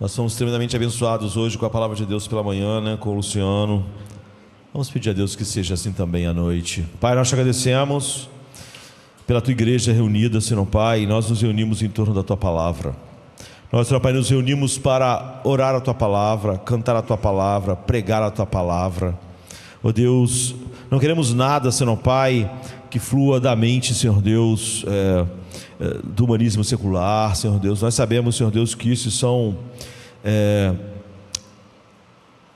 Nós somos tremendamente abençoados hoje com a palavra de Deus pela manhã, né, com o Luciano. Vamos pedir a Deus que seja assim também à noite. Pai, nós te agradecemos pela tua igreja reunida, Senhor Pai, e nós nos reunimos em torno da tua palavra. Nós, Senhor Pai, nos reunimos para orar a tua palavra, cantar a tua palavra, pregar a tua palavra. Ó Deus, não queremos nada, Senhor Pai, que flua da mente, Senhor Deus, do humanismo secular, Senhor Deus. Nós sabemos, Senhor Deus, que isso são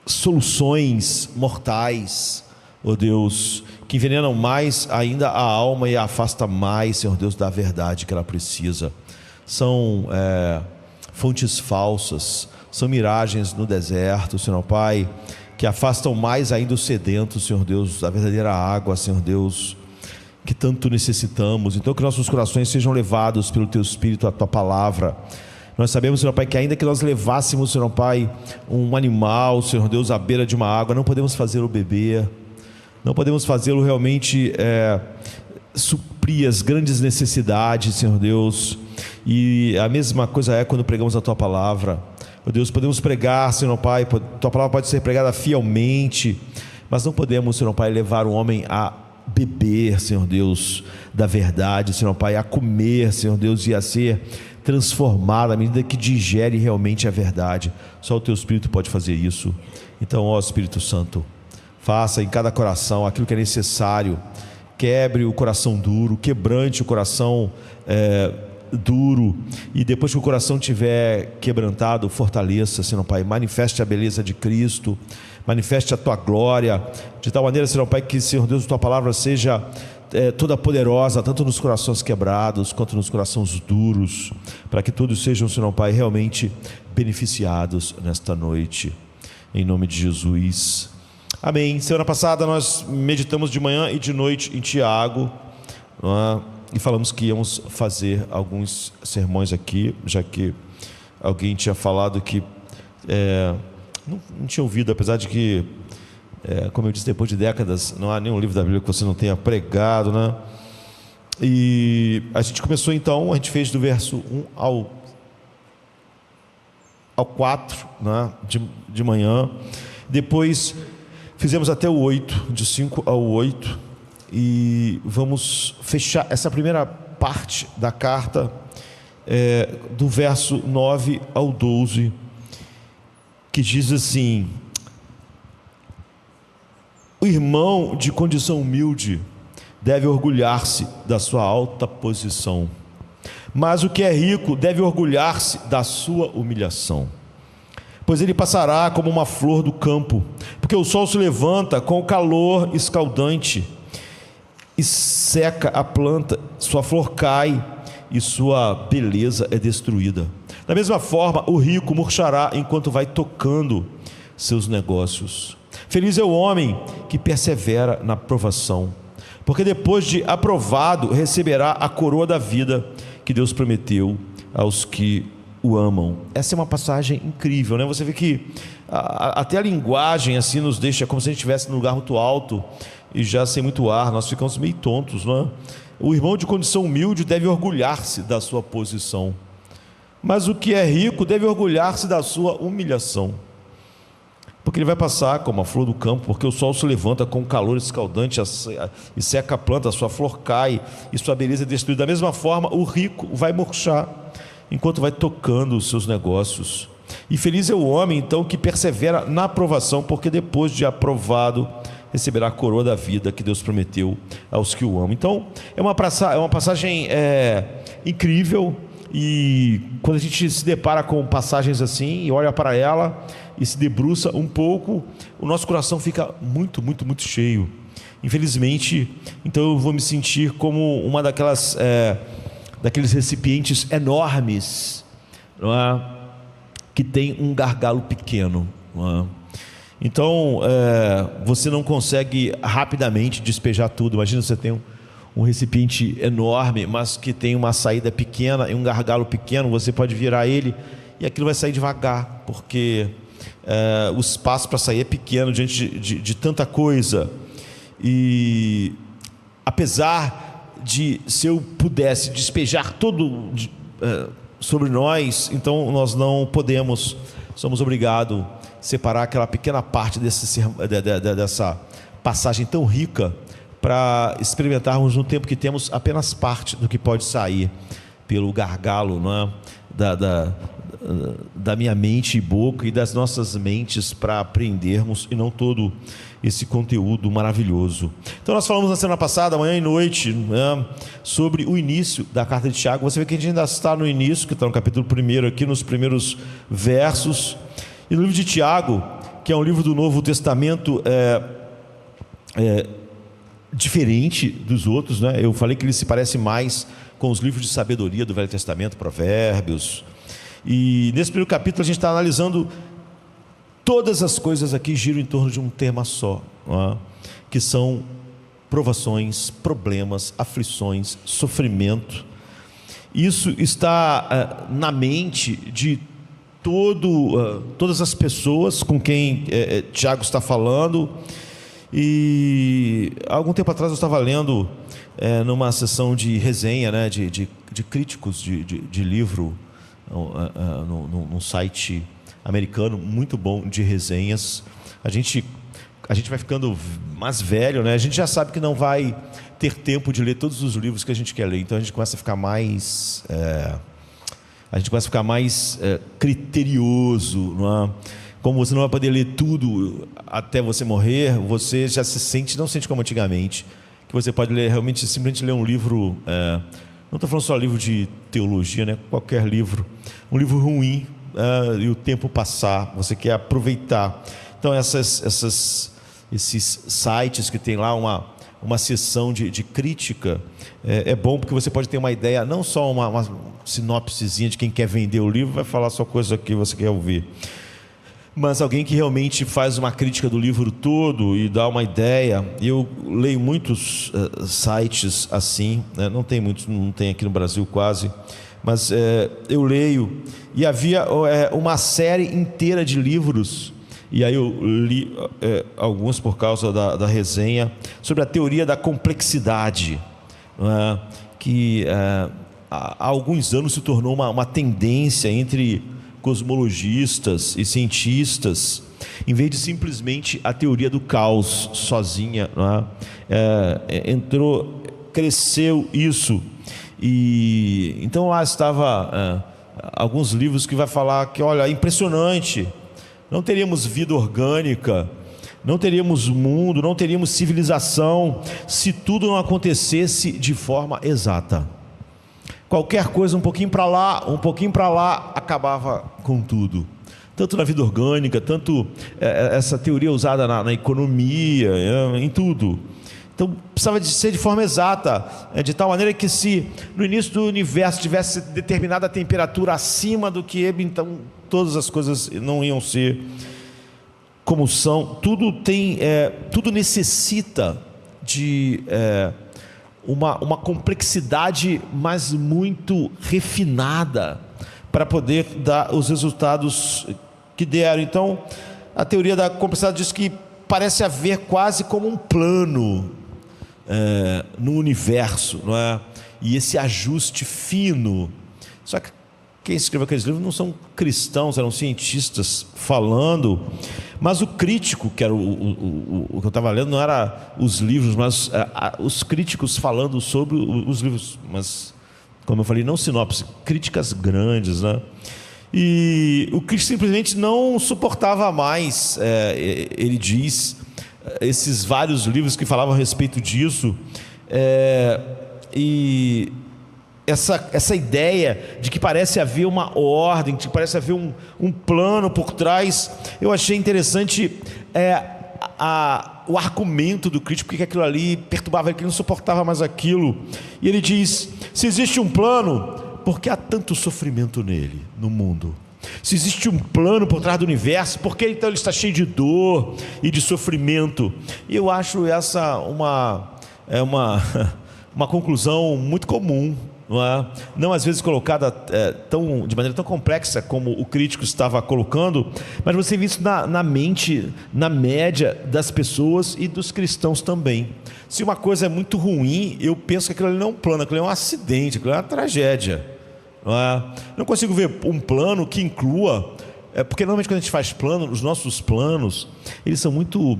soluções mortais, ó Deus, que envenenam mais ainda a alma e a afasta mais, Senhor Deus, da verdade que ela precisa. São fontes falsas, são miragens no deserto, Senhor Pai, que afastam mais ainda os sedentos, Senhor Deus, da verdadeira água, Senhor Deus, que tanto necessitamos. Então que nossos corações sejam levados pelo Teu Espírito à Tua Palavra. Nós sabemos, Senhor Pai, que ainda que nós levássemos, Senhor Pai, um animal, Senhor Deus, à beira de uma água, não podemos fazê-lo beber, não podemos fazê-lo realmente suprir as grandes necessidades, Senhor Deus. E a mesma coisa é quando pregamos a Tua Palavra. Ó Deus, podemos pregar, Senhor Pai, Tua Palavra pode ser pregada fielmente, mas não podemos, Senhor Pai, levar o homem a beber, Senhor Deus, da verdade, Senhor Pai, a comer, Senhor Deus, e a ser transformado à medida que digere realmente a verdade. Só o Teu Espírito pode fazer isso. Então, ó Espírito Santo, faça em cada coração aquilo que é necessário. Quebre o coração duro, quebrante o coração duro, e depois que o coração tiver quebrantado, fortaleça, Senhor Pai, manifeste a beleza de Cristo, manifeste a Tua glória, de tal maneira, Senhor Pai, que, Senhor Deus, a Tua palavra seja toda poderosa, tanto nos corações quebrados, quanto nos corações duros, para que todos sejam, Senhor Pai, realmente beneficiados nesta noite, em nome de Jesus, amém. Semana passada nós meditamos de manhã e de noite em Tiago, e falamos que íamos fazer alguns sermões aqui, já que alguém tinha falado que não tinha ouvido, apesar de que, como eu disse, depois de décadas, não há nenhum livro da Bíblia que você não tenha pregado, né? E a gente começou então, a gente fez do verso 1 ao 4, né? de manhã, depois fizemos até o 8, de 5 ao 8, e vamos fechar essa primeira parte da carta, do verso 9 ao 12, que diz assim: o irmão de condição humilde deve orgulhar-se da sua alta posição, mas o que é rico deve orgulhar-se da sua humilhação, pois ele passará como uma flor do campo, porque o sol se levanta com o calor escaldante e seca a planta, sua flor cai e sua beleza é destruída. Da mesma forma, o rico murchará enquanto vai tocando seus negócios. Feliz é o homem que persevera na provação, porque depois de aprovado receberá a coroa da vida que Deus prometeu aos que o amam. Essa é uma passagem incrível, né? Você vê que até a linguagem assim nos deixa como se a gente estivesse num lugar muito alto e já sem muito ar, nós ficamos meio tontos, não é? O irmão de condição humilde deve orgulhar-se da sua posição, mas o que é rico deve orgulhar-se da sua humilhação, porque ele vai passar como a flor do campo, porque o sol se levanta com calor escaldante e seca a planta, a sua flor cai e sua beleza é destruída. Da mesma forma, o rico vai murchar enquanto vai tocando os seus negócios. E feliz é o homem então que persevera na aprovação, porque depois de aprovado receberá a coroa da vida que Deus prometeu aos que o amam. Então é uma passagem incrível, e quando a gente se depara com passagens assim e olha para ela e se debruça um pouco, o nosso coração fica muito, muito, muito cheio. Infelizmente, então eu vou me sentir como uma daqueles recipientes enormes, não é? Que tem um gargalo pequeno, não é? Então você não consegue rapidamente despejar tudo. Imagina, você tem um recipiente enorme, mas que tem uma saída pequena e um gargalo pequeno. Você pode virar ele e aquilo vai sair devagar, porque o espaço para sair é pequeno diante de tanta coisa. E apesar de, se eu pudesse despejar sobre nós, então nós não podemos, somos obrigados a separar aquela pequena parte dessa passagem tão rica para experimentarmos no tempo que temos apenas parte do que pode sair pelo gargalo, não é? Da minha mente e boca e das nossas mentes para aprendermos, e não todo esse conteúdo maravilhoso. Então nós falamos na semana passada, manhã e noite, né, sobre o início da carta de Tiago. Você vê que a gente ainda está no início, que está no capítulo 1 aqui, nos primeiros versos. E no livro de Tiago, que é um livro do Novo Testamento, diferente dos outros, né? Eu falei que ele se parece mais com os livros de sabedoria do Velho Testamento, Provérbios. E nesse primeiro capítulo a gente está analisando todas as coisas aqui giram em torno de um tema só, não é? Que são provações, problemas, aflições, sofrimento. Isso está na mente de todas as pessoas com quem Tiago está falando. E algum tempo atrás eu estava lendo numa sessão de resenha, né, de críticos de livro, num site americano muito bom de resenhas. A gente vai ficando mais velho, né? A gente já sabe que não vai ter tempo de ler todos os livros que a gente quer ler, então a gente começa a ficar mais criterioso, não é? Como você não vai poder ler tudo até você morrer, você já não sente como antigamente, que você pode ler, realmente, simplesmente ler um livro, não estou falando só livro de teologia, né? Qualquer livro, um livro ruim, e o tempo passar, você quer aproveitar. Então esses sites que tem lá uma seção de crítica, é bom porque você pode ter uma ideia, não só uma sinopsezinha de quem quer vender o livro, vai falar só coisa que você quer ouvir, mas alguém que realmente faz uma crítica do livro todo e dá uma ideia. Eu leio muitos sites assim, né? Não tem muitos, não tem aqui no Brasil quase, mas eu leio, e havia uma série inteira de livros, e aí eu li alguns por causa da resenha, sobre a teoria da complexidade, né? Que há alguns anos se tornou uma tendência entre cosmologistas e cientistas, em vez de simplesmente a teoria do caos sozinha, não é? Cresceu isso. E então lá estava alguns livros que vai falar que, olha, é impressionante, não teríamos vida orgânica, não teríamos mundo, não teríamos civilização se tudo não acontecesse de forma exata. Qualquer coisa um pouquinho para lá, acabava com tudo. Tanto na vida orgânica, tanto essa teoria usada na economia, em tudo. Então precisava de ser de forma exata, de tal maneira que, se no início do universo tivesse determinada temperatura acima do que ele, então todas as coisas não iam ser como são. Tudo necessita de uma complexidade, mas muito refinada, para poder dar os resultados que deram. Então a teoria da complexidade diz que parece haver quase como um plano no universo, não é? E esse ajuste fino. Só que quem escreveu aqueles livros não são cristãos, eram cientistas falando. Mas o crítico, que era o que eu estava lendo, não era os livros, mas os críticos falando sobre os livros. Mas, como eu falei, não sinopse, críticas grandes, né? E o crítico simplesmente não suportava mais, ele diz, esses vários livros que falavam a respeito disso, e essa ideia de que parece haver uma ordem, de que parece haver um plano por trás. Eu achei interessante o argumento do crítico, porque aquilo ali perturbava ele, que ele não suportava mais aquilo. E ele diz: se existe um plano, por que há tanto sofrimento nele, no mundo? Se existe um plano por trás do universo, por que então ele está cheio de dor e de sofrimento? E eu acho essa uma conclusão muito comum, não é? Não às vezes colocada de maneira tão complexa como o crítico estava colocando, mas você vê isso na mente, na média das pessoas e dos cristãos também. Se uma coisa é muito ruim, eu penso que aquilo ali não é um plano, aquilo é um acidente, aquilo é uma tragédia. não é? Não consigo ver um plano que inclua, porque normalmente quando a gente faz plano, os nossos planos, eles são muito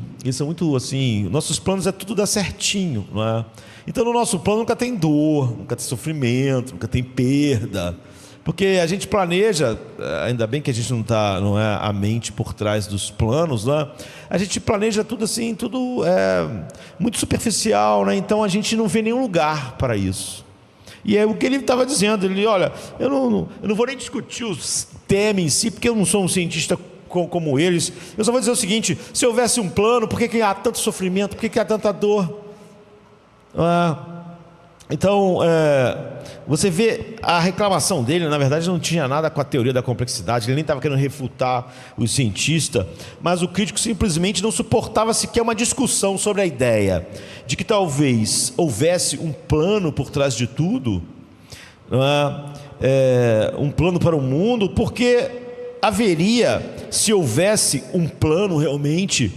assim, nossos planos é tudo dar certinho, não é? Então no nosso plano nunca tem dor, nunca tem sofrimento, nunca tem perda, porque a gente planeja, ainda bem que a gente não é a mente por trás dos planos, né? A gente planeja tudo assim, tudo muito superficial, né? Então a gente não vê nenhum lugar para isso. E é o que ele estava dizendo, ele, olha, eu não vou nem discutir os temas em si, porque eu não sou um cientista como eles, eu só vou dizer o seguinte: se houvesse um plano, por que há tanto sofrimento, por que há tanta dor? Então, você vê a reclamação dele, na verdade não tinha nada com a teoria da complexidade, ele nem estava querendo refutar o cientista, mas o crítico simplesmente não suportava sequer uma discussão sobre a ideia de que talvez houvesse um plano por trás de tudo, um plano para o mundo, porque haveria, se houvesse um plano realmente,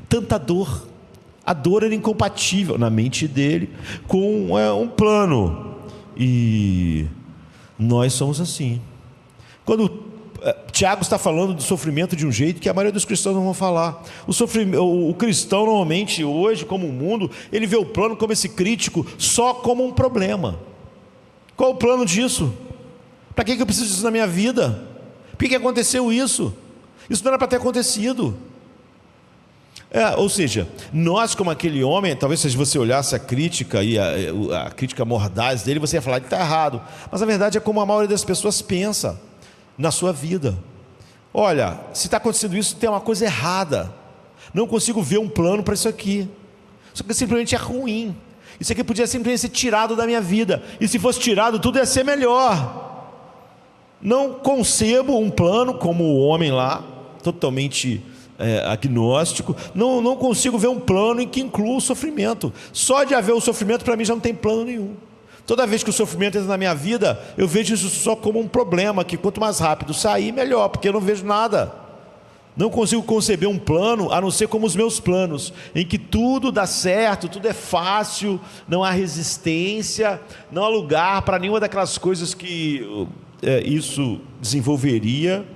tanta dor. A dor era incompatível na mente dele com um plano. E nós somos assim. Quando Tiago está falando do sofrimento de um jeito que a maioria dos cristãos não vão falar. O cristão normalmente hoje, como o mundo, ele vê o plano como esse crítico só como um problema. Qual o plano disso? Para que eu preciso disso na minha vida? Por que aconteceu isso? Isso não era para ter acontecido. Ou seja, nós como aquele homem, talvez se você olhasse a crítica e a crítica mordaz dele, você ia falar que está errado. Mas a verdade é como a maioria das pessoas pensa na sua vida. Olha, se está acontecendo isso, tem uma coisa errada. Não consigo ver um plano para isso aqui. Isso aqui simplesmente é ruim. Isso aqui podia simplesmente ser tirado da minha vida. E se fosse tirado, tudo ia ser melhor. Não concebo um plano como o homem lá, totalmente agnóstico. Não consigo ver um plano em que inclua o sofrimento. Só de haver o sofrimento, para mim, já não tem plano nenhum. Toda vez que o sofrimento entra na minha vida, eu vejo isso só como um problema, que quanto mais rápido sair, melhor, porque eu não vejo nada. Não consigo conceber um plano, a não ser como os meus planos, em que tudo dá certo, tudo é fácil, não há resistência, não há lugar para nenhuma daquelas coisas que isso desenvolveria.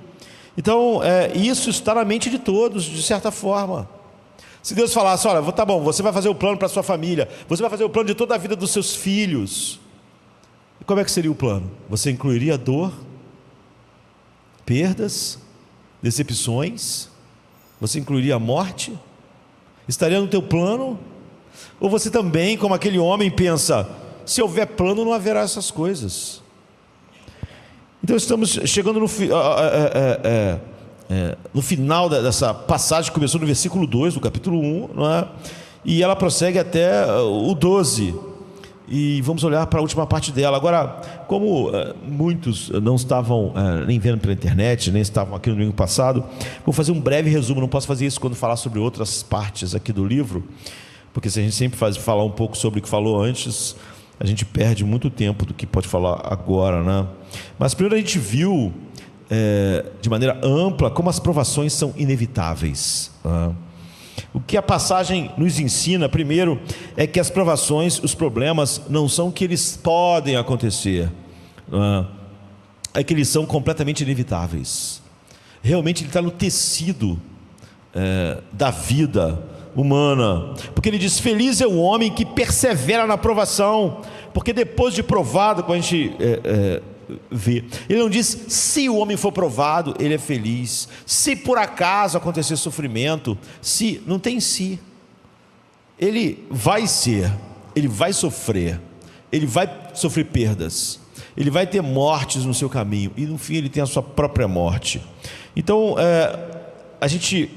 Então, isso está na mente de todos, de certa forma. Se Deus falasse, olha, tá bom, você vai fazer o plano para a sua família, você vai fazer o plano de toda a vida dos seus filhos. E como é que seria o plano? Você incluiria dor, perdas, decepções? Você incluiria a morte? Estaria no teu plano? Ou você também, como aquele homem, pensa, se houver plano não haverá essas coisas? Então estamos chegando no final dessa passagem que começou no versículo 2 do capítulo 1, não é? E ela prossegue até o 12, e vamos olhar para a última parte dela. Agora, como muitos não estavam nem vendo pela internet, nem estavam aqui no domingo passado, vou fazer um breve resumo. Não posso fazer isso quando falar sobre outras partes aqui do livro, porque se a gente sempre falar um pouco sobre o que falou antes, a gente perde muito tempo do que pode falar agora, né? Mas primeiro a gente viu de maneira ampla como as provações são inevitáveis, né? O que a passagem nos ensina, primeiro, é que as provações, os problemas, não são que eles podem acontecer, né? É que eles são completamente inevitáveis. Realmente ele está no tecido da vida humana, porque ele diz, feliz é o homem que persevera na provação, porque depois de provado, quando a gente vê, ele não diz se o homem for provado, ele é feliz, se por acaso acontecer sofrimento, se, não tem se, ele vai ser, ele vai sofrer perdas, ele vai ter mortes no seu caminho, e no fim ele tem a sua própria morte. Então, a gente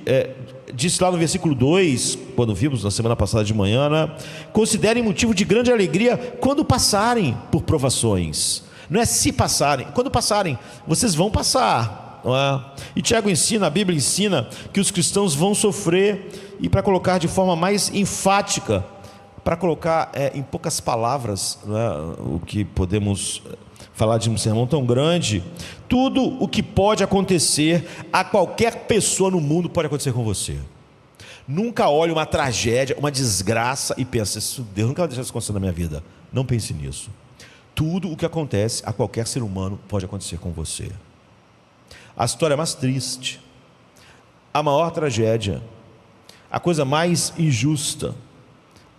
disse lá no versículo 2, quando vimos na semana passada de manhã, né? Considerem motivo de grande alegria quando passarem por provações. Não é se passarem, quando passarem, vocês vão passar, não é? E Tiago ensina, a Bíblia ensina que os cristãos vão sofrer, e para colocar de forma mais enfática, para colocar em poucas palavras, não é? O que podemos falar de um sermão tão grande, tudo o que pode acontecer a qualquer pessoa no mundo pode acontecer com você. Nunca olhe uma tragédia, uma desgraça e pense, Deus nunca vai deixar isso acontecer na minha vida. Não pense nisso. Tudo o que acontece a qualquer ser humano pode acontecer com você. A história mais triste, a maior tragédia, a coisa mais injusta,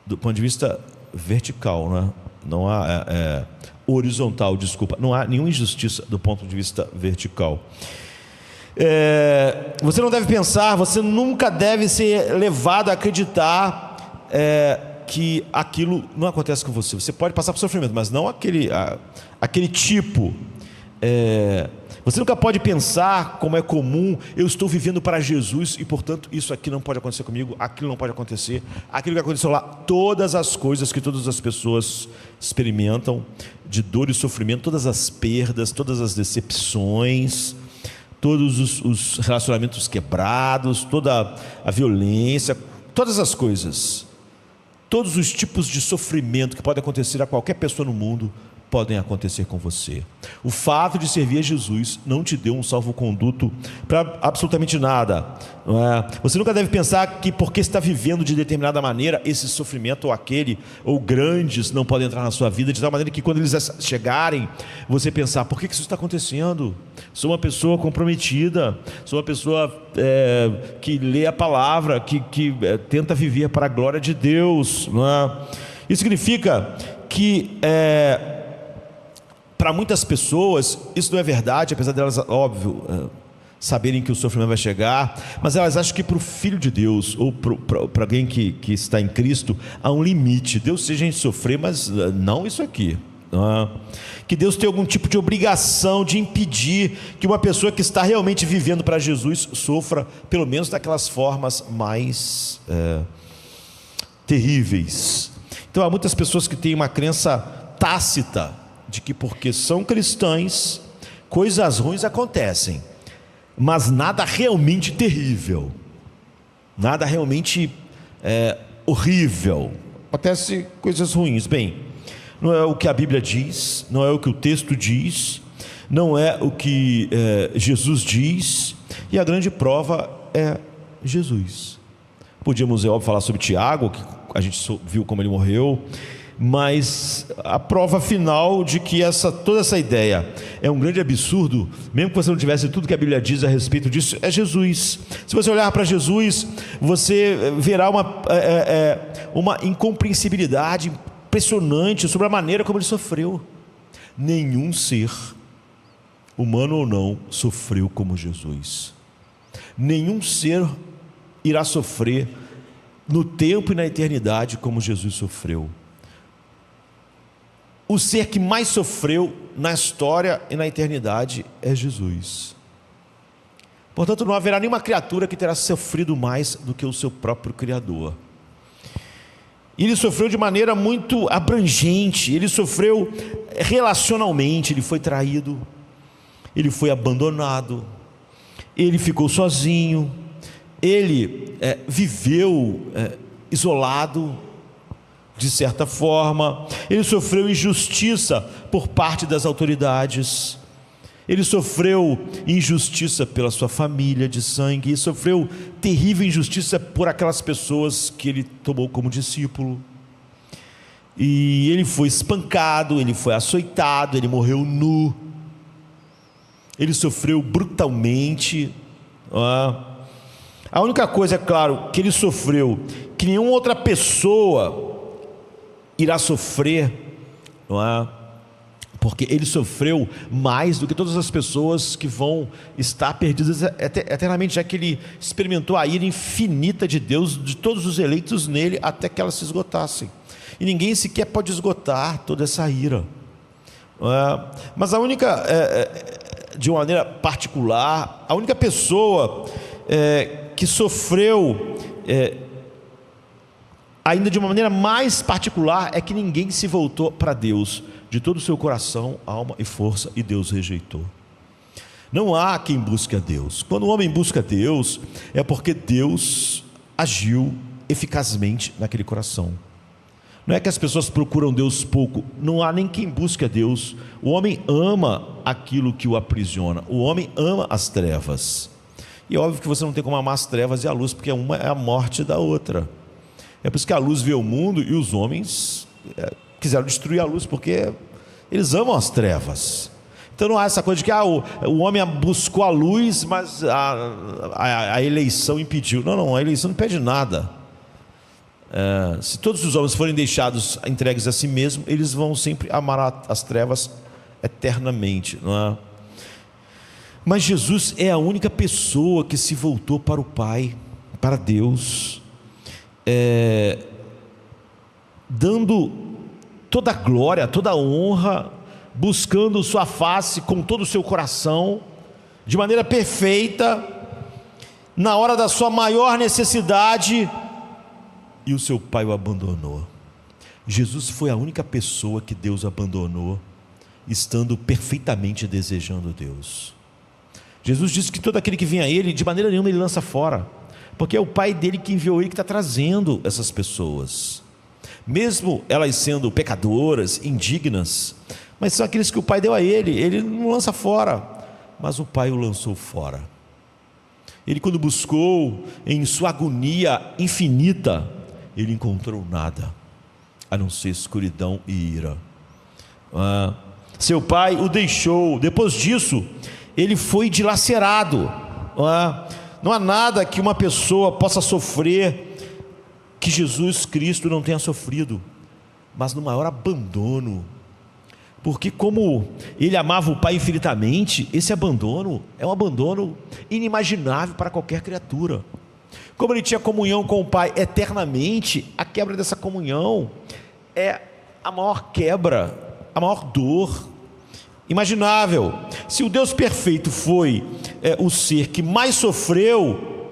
do ponto de vista vertical, né? Não há horizontal, desculpa, não há nenhuma injustiça do ponto de vista vertical. Você não deve pensar, você nunca deve ser levado a acreditar que aquilo não acontece com você. Você pode passar por sofrimento, mas não aquele tipo. Você nunca pode pensar, como é comum, eu estou vivendo para Jesus e, portanto, isso aqui não pode acontecer comigo, aquilo não pode acontecer, aquilo que aconteceu lá. Todas as coisas que todas as pessoas experimentam, de dor e sofrimento, todas as perdas, todas as decepções, todos os relacionamentos quebrados, toda a violência, todas as coisas, todos os tipos de sofrimento que podem acontecer a qualquer pessoa no mundo, podem acontecer com você. O fato de servir a Jesus não te deu um salvo-conduto para absolutamente nada, não é? Você nunca deve pensar que porque está vivendo de determinada maneira, esse sofrimento ou aquele, ou grandes, não podem entrar na sua vida, de tal maneira que quando eles chegarem, você pensar, por que isso está acontecendo? Sou uma pessoa comprometida, sou uma pessoa que lê a palavra, que tenta viver para a glória de Deus, não é? Isso significa que para muitas pessoas isso não é verdade, apesar delas, óbvio, saberem que o sofrimento vai chegar, mas elas acham que para o Filho de Deus, ou para alguém que está em Cristo, há um limite. Deus seja a gente sofrer, mas não isso aqui. Que Deus tem algum tipo de obrigação de impedir que uma pessoa que está realmente vivendo para Jesus sofra, pelo menos daquelas formas mais terríveis. Então há muitas pessoas que têm uma crença tácita de que porque são cristãs, coisas ruins acontecem, mas nada realmente terrível, nada realmente horrível. Acontecem coisas ruins. Bem, não é o que a Bíblia diz, não é o que o texto diz, não é o que Jesus diz, e a grande prova é Jesus. Podíamos, óbvio, falar sobre Tiago, que a gente viu como ele morreu, mas a prova final de que toda essa ideia é um grande absurdo, mesmo que você não tivesse tudo que a Bíblia diz a respeito disso, é Jesus. Se você olhar para Jesus, você verá uma incompreensibilidade impressionante sobre a maneira como ele sofreu. Nenhum ser, humano ou não, sofreu como Jesus. Nenhum ser irá sofrer no tempo e na eternidade como Jesus sofreu. O ser que mais sofreu na história e na eternidade é Jesus. Portanto, não haverá nenhuma criatura que terá sofrido mais do que o seu próprio Criador. Ele sofreu de maneira muito abrangente, ele sofreu relacionalmente, ele foi traído, ele foi abandonado, ele ficou sozinho, ele viveu isolado, de certa forma, ele sofreu injustiça por parte das autoridades, ele sofreu injustiça pela sua família de sangue, e sofreu terrível injustiça por aquelas pessoas que ele tomou como discípulo, e ele foi espancado, ele foi açoitado, ele morreu nu, ele sofreu brutalmente. A única coisa, é claro, que ele sofreu, que nenhuma outra pessoa irá sofrer, não é? Porque ele sofreu mais do que todas as pessoas que vão estar perdidas eternamente, já que ele experimentou a ira infinita de Deus, de todos os eleitos nele, até que elas se esgotassem. E ninguém sequer pode esgotar toda essa ira, não é? Mas a única, de uma maneira particular, a única pessoa que sofreu ainda de uma maneira mais particular é que ninguém se voltou para Deus de todo o seu coração, alma e força, e Deus rejeitou. Não há quem busque a Deus. Quando o homem busca Deus, é porque Deus agiu eficazmente naquele coração. Não é que as pessoas procuram Deus pouco, não há nem quem busque a Deus. O homem ama aquilo que o aprisiona, o homem ama as trevas. E é óbvio que você não tem como amar as trevas e a luz, porque uma é a morte da outra. É por isso que a luz vê o mundo e os homens quiseram destruir a luz, porque Eles amam as trevas. Então não há essa coisa de que o homem buscou a luz, mas a eleição impediu. Não, a eleição não impede nada. Se todos os homens forem deixados entregues a si mesmos, eles vão sempre amar as trevas eternamente, não é? Mas Jesus é a única pessoa que se voltou para o Pai, para Deus, dando toda a glória, toda a honra, buscando sua face com todo o seu coração, de maneira perfeita, na hora da sua maior necessidade, e o seu pai o abandonou. Jesus foi a única pessoa que Deus abandonou, estando perfeitamente desejando Deus. Jesus disse que todo aquele que vem a Ele, de maneira nenhuma Ele lança fora, porque é o Pai dele que enviou Ele, que está trazendo essas pessoas, mesmo elas sendo pecadoras, indignas, mas são aqueles que o Pai deu a Ele. Ele não lança fora, mas o Pai o lançou fora. Ele, quando buscou em sua agonia infinita, ele encontrou nada, a não ser escuridão e ira. Seu pai o deixou. Depois disso, ele foi dilacerado. Não há nada que uma pessoa possa sofrer que Jesus Cristo não tenha sofrido, mas no maior abandono. Porque como ele amava o Pai infinitamente, esse abandono é um abandono inimaginável para qualquer criatura. Como ele tinha comunhão com o Pai eternamente, a quebra dessa comunhão é a maior quebra, a maior dor imaginável. Se o Deus perfeito foi o ser que mais sofreu,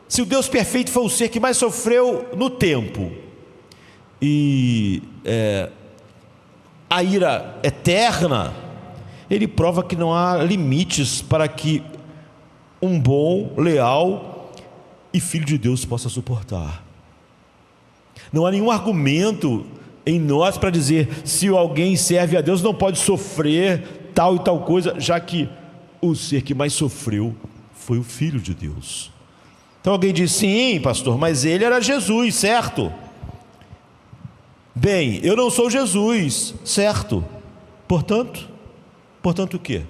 se o Deus perfeito foi o ser que mais sofreu no tempo, e a ira eterna, ele prova que não há limites para que um bom, leal e filho de Deus possa suportar. Não há nenhum argumento em nós para dizer se alguém serve a Deus não pode sofrer tal e tal coisa, já que o ser que mais sofreu foi o Filho de Deus. Então alguém diz: sim, pastor, mas ele era Jesus, certo? Bem, eu não sou Jesus, certo? Portanto o quê?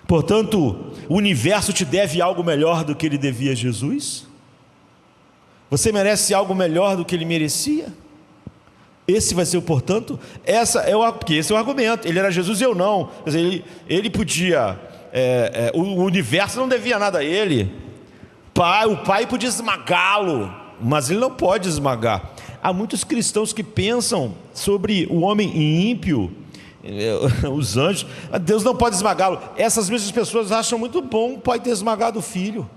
Portanto, o universo te deve algo melhor do que ele devia a Jesus? Você merece algo melhor do que ele merecia? Esse vai ser o portanto? Porque esse é o argumento. Ele era Jesus e eu não. Quer dizer, ele podia, o universo não devia nada a ele. O Pai podia esmagá-lo, mas ele não pode esmagar. Há muitos cristãos que pensam sobre o homem ímpio, os anjos. Deus não pode esmagá-lo. Essas mesmas pessoas acham muito bom o Pai ter esmagado o Filho.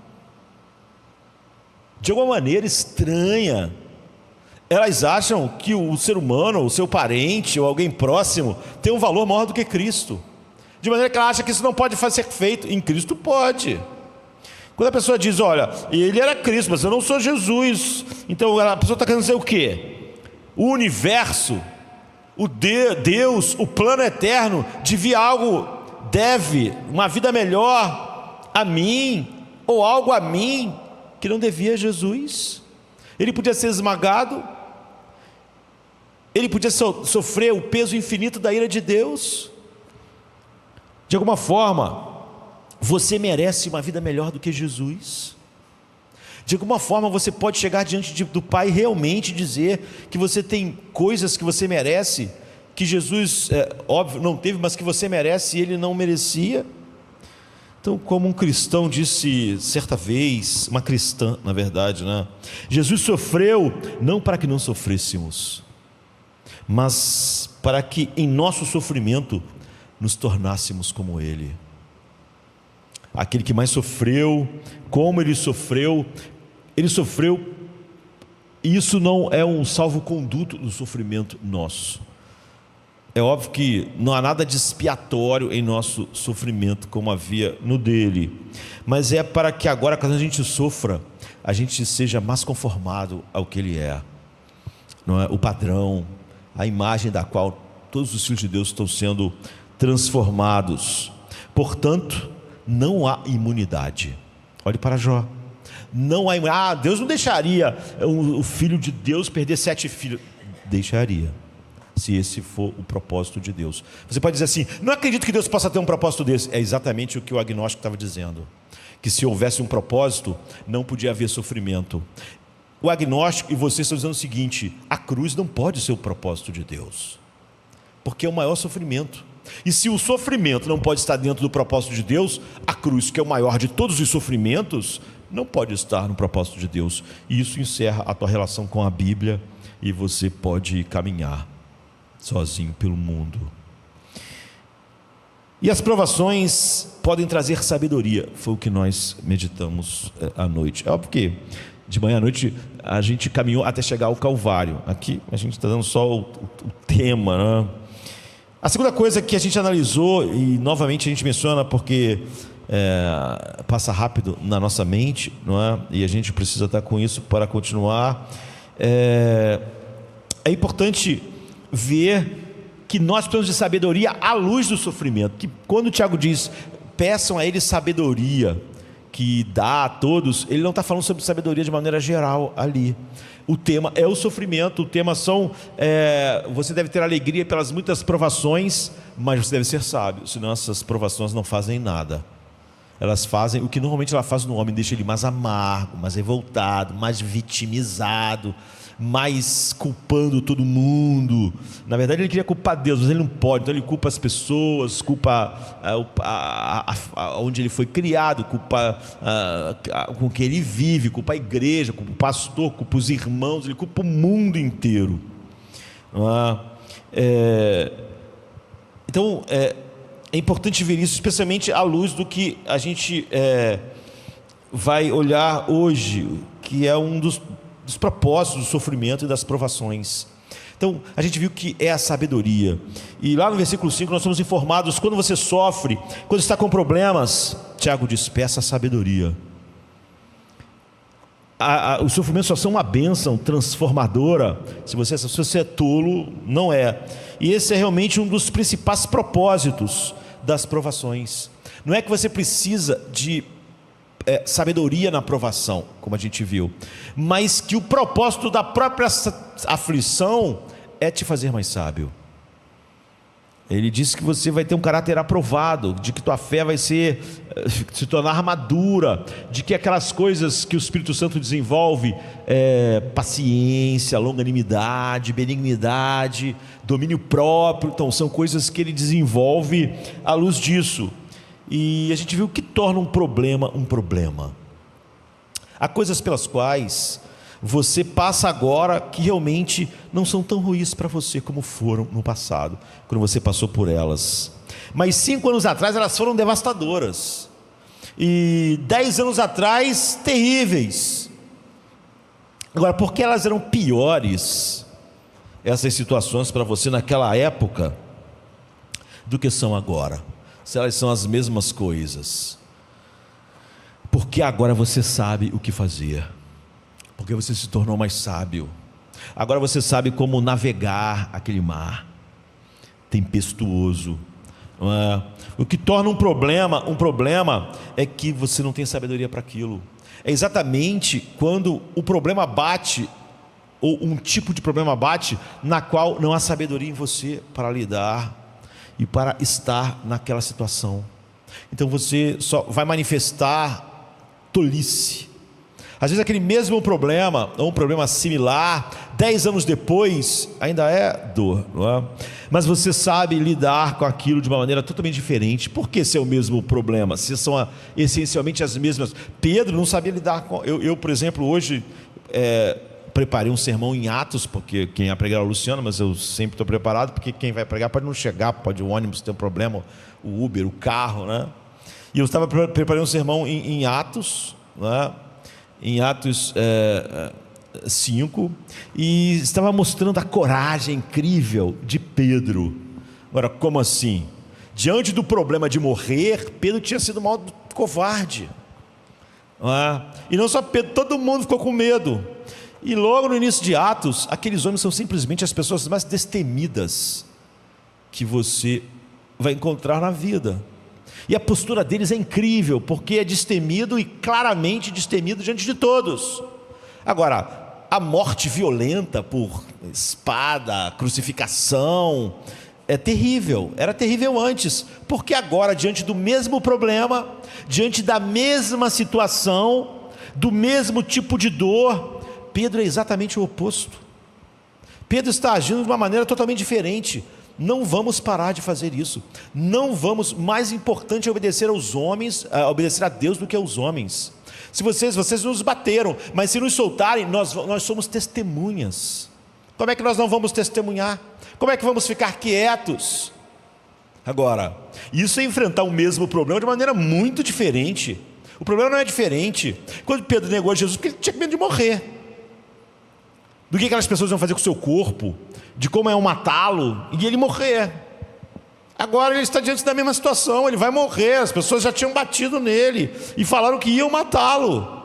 De alguma maneira estranha, elas acham que o ser humano, o seu parente ou alguém próximo tem um valor maior do que Cristo, de maneira que ela acha que isso não pode ser feito. Em Cristo pode. Quando a pessoa diz: olha, ele era Cristo, mas eu não sou Jesus, então a pessoa está querendo dizer o quê? O universo, Deus, o plano eterno deve uma vida melhor a mim, ou algo a mim que não devia a Jesus. Ele podia ser esmagado, ele podia sofrer o peso infinito da ira de Deus. De alguma forma, você merece uma vida melhor do que Jesus. De alguma forma você pode chegar diante do Pai e realmente dizer que você tem coisas que você merece, que Jesus, óbvio, não teve, mas que você merece e ele não merecia. Então, como um cristão disse certa vez, uma cristã, na verdade, né? Jesus sofreu não para que não sofrêssemos, mas para que em nosso sofrimento nos tornássemos como Ele. Aquele que mais sofreu, como Ele sofreu, e isso não é um salvo-conduto do sofrimento nosso. É óbvio que não há nada de expiatório em nosso sofrimento como havia no dele, mas é para que agora, quando a gente sofra, a gente seja mais conformado ao que Ele é, não é? O padrão, a imagem da qual todos os filhos de Deus estão sendo transformados. Portanto, não há imunidade. Olhe para Jó. Não há Deus não deixaria o filho de Deus perder 7 filhos. Deixaria. se esse for o propósito de Deus. Você pode dizer assim: não acredito que Deus possa ter um propósito desse. É exatamente o que o agnóstico estava dizendo, que se houvesse um propósito, não podia haver sofrimento. O agnóstico e você estão dizendo o seguinte: a cruz não pode ser o propósito de Deus, porque é o maior sofrimento. E se o sofrimento não pode estar dentro do propósito de Deus, a cruz, que é o maior de todos os sofrimentos, não pode estar no propósito de Deus. E isso encerra a tua relação com a Bíblia, e você pode caminhar sozinho pelo mundo. E as provações podem trazer sabedoria, foi o que nós meditamos à noite. É óbvio que de manhã à noite a gente caminhou até chegar ao Calvário. Aqui a gente está dando só o tema, né? A segunda coisa que a gente analisou, e novamente a gente menciona porque passa rápido na nossa mente, não é? E a gente precisa estar com isso para continuar. É importante ver que nós precisamos de sabedoria à luz do sofrimento. Que quando o Tiago diz, peçam a ele sabedoria, que dá a todos, ele não está falando sobre sabedoria de maneira geral ali. O tema é o sofrimento, o tema são, você deve ter alegria pelas muitas provações, mas você deve ser sábio, senão essas provações não fazem nada. Elas fazem o que normalmente ela faz no homem, deixa ele mais amargo, mais revoltado, mais vitimizado, mais culpando todo mundo. Na verdade ele queria culpar Deus, mas ele não pode, então ele culpa as pessoas, culpa onde ele foi criado, culpa com quem ele vive, culpa a igreja, culpa o pastor, culpa os irmãos, ele culpa o mundo inteiro. Então é importante ver isso, especialmente à luz do que a gente vai olhar hoje, que é um dos propósitos do sofrimento e das provações. Então a gente viu que é a sabedoria, e lá no versículo 5 nós somos informados: quando você sofre, quando está com problemas, Tiago diz, peça a sabedoria. Os sofrimentos só são uma bênção transformadora. Se você é tolo, não é. E esse é realmente um dos principais propósitos das provações. Não é que você precisa de sabedoria na provação, como a gente viu, mas que o propósito da própria aflição é te fazer mais sábio. Ele disse que você vai ter um caráter aprovado, de que tua fé vai se tornar armadura, de que aquelas coisas que o Espírito Santo desenvolve, paciência, longanimidade, benignidade, domínio próprio, então são coisas que ele desenvolve à luz disso. E a gente viu que torna um problema um problema. Há coisas pelas quais você passa agora que realmente não são tão ruins para você como foram no passado, quando você passou por elas. Mas 5 anos atrás elas foram devastadoras, e 10 anos atrás terríveis. Agora, por que elas eram piores, essas situações para você naquela época, do que são agora? Se elas são as mesmas coisas, porque agora você sabe o que fazer, porque você se tornou mais sábio. Agora você sabe como navegar aquele mar tempestuoso. O que torna um problema é que você não tem sabedoria para aquilo. É exatamente quando o problema bate, ou um tipo de problema bate, na qual não há sabedoria em você para lidar e para estar naquela situação. Então você só vai manifestar tolice. Às vezes aquele mesmo problema, ou um problema similar, 10 anos depois, ainda é dor, não é? Mas você sabe lidar com aquilo de uma maneira totalmente diferente. Por que se é o mesmo problema? Se são essencialmente as mesmas. Pedro não sabia lidar com... Eu por exemplo, hoje preparei um sermão em Atos, porque quem ia pregar é o Luciano, mas eu sempre estou preparado, porque quem vai pregar pode não chegar, pode o ônibus ter um problema, o Uber, o carro, né? E eu preparei um sermão em Atos, né? Em Atos 5, e estava mostrando a coragem incrível de Pedro. Agora, como assim? Diante do problema de morrer, Pedro tinha sido mal covarde, não é? E não só Pedro, todo mundo ficou com medo. E logo no início de Atos, aqueles homens são simplesmente as pessoas mais destemidas que você vai encontrar na vida. E a postura deles é incrível, porque é destemido, e claramente destemido diante de todos. Agora, a morte violenta por espada, crucificação, é terrível. Era terrível antes, porque agora, diante do mesmo problema, diante da mesma situação, do mesmo tipo de dor, Pedro é exatamente o oposto. Pedro está agindo de uma maneira totalmente diferente. Não vamos parar de fazer isso. Não vamos, mais importante é obedecer aos homens, obedecer a Deus do que aos homens. Se vocês nos bateram, mas se nos soltarem, nós somos testemunhas. Como é que nós não vamos testemunhar? Como é que vamos ficar quietos? Agora, isso é enfrentar o mesmo problema de maneira muito diferente. O problema não é diferente. Quando Pedro negou a Jesus, porque ele tinha medo de morrer. Do que aquelas pessoas vão fazer com o seu corpo, de como é matá-lo, e ele morrer. Agora ele está diante da mesma situação, ele vai morrer. As pessoas já tinham batido nele e falaram que iam matá-lo.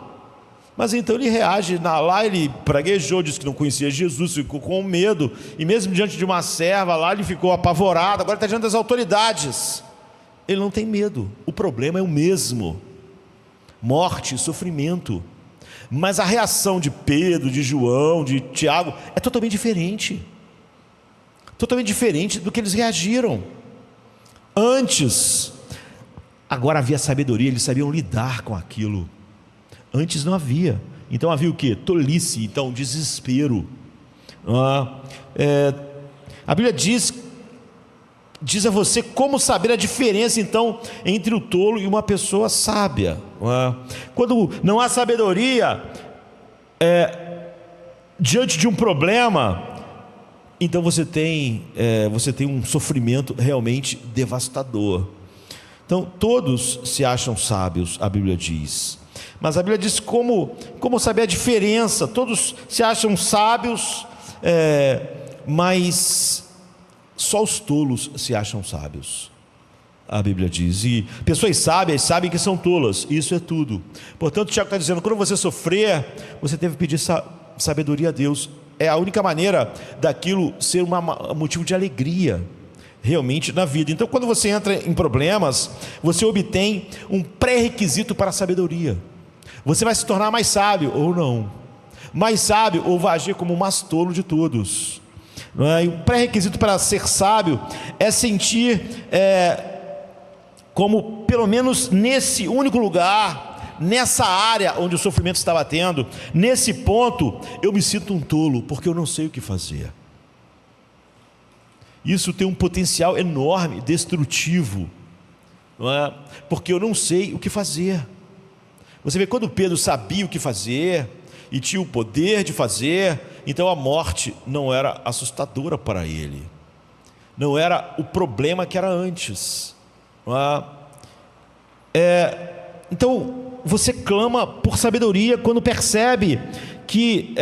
Mas então ele reage, lá ele praguejou, disse que não conhecia Jesus, ficou com medo, e mesmo diante de uma serva lá ele ficou apavorado. Agora está diante das autoridades, ele não tem medo. O problema é o mesmo: morte, sofrimento. Mas a reação de Pedro, de João, de Tiago é totalmente diferente. Totalmente diferente do que eles reagiram antes. Agora havia sabedoria, eles sabiam lidar com aquilo. Antes não havia. Então havia o quê? Tolice, então desespero. A Bíblia diz a você como saber a diferença então entre o tolo e uma pessoa sábia. Quando não há sabedoria diante de um problema, então você tem um sofrimento realmente devastador. Então todos se acham sábios, a Bíblia diz. Mas a Bíblia diz como saber a diferença. Todos se acham sábios, mas só os tolos se acham sábios, a Bíblia diz. E pessoas sábias sabem que são tolas. Isso é tudo. Portanto, Tiago está dizendo: quando você sofrer, você deve pedir sabedoria a Deus. É a única maneira daquilo ser um motivo de alegria realmente na vida. Então, quando você entra em problemas, você obtém um pré-requisito para a sabedoria. Você vai se tornar mais sábio ou não, mais sábio ou vai agir como o mais tolo de todos. E o pré-requisito para ser sábio é sentir como, pelo menos nesse único lugar, nessa área onde o sofrimento está batendo, nesse ponto, eu me sinto um tolo, porque eu não sei o que fazer. Isso tem um potencial enorme, destrutivo, não é? Porque eu não sei o que fazer. Você vê, quando Pedro sabia o que fazer e tinha o poder de fazer, então a morte não era assustadora para ele, não era o problema que era antes. Então você clama por sabedoria quando percebe que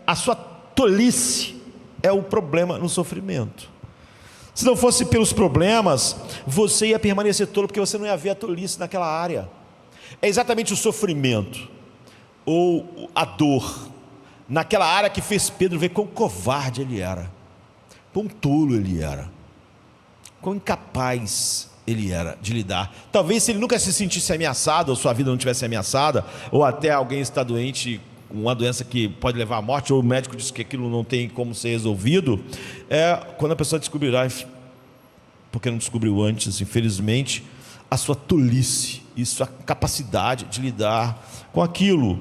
a sua tolice é o problema no sofrimento. Se não fosse pelos problemas, você ia permanecer tolo, porque você não ia ver a tolice naquela área. É exatamente o sofrimento ou a dor naquela área que fez Pedro ver quão covarde ele era, quão tolo ele era, quão incapaz ele era de lidar. Talvez se ele nunca se sentisse ameaçado, ou sua vida não tivesse ameaçada, ou até alguém está doente, uma doença que pode levar à morte, ou o médico diz que aquilo não tem como ser resolvido, quando a pessoa descobrirá, porque não descobriu antes, infelizmente, a sua tolice e sua capacidade de lidar com aquilo.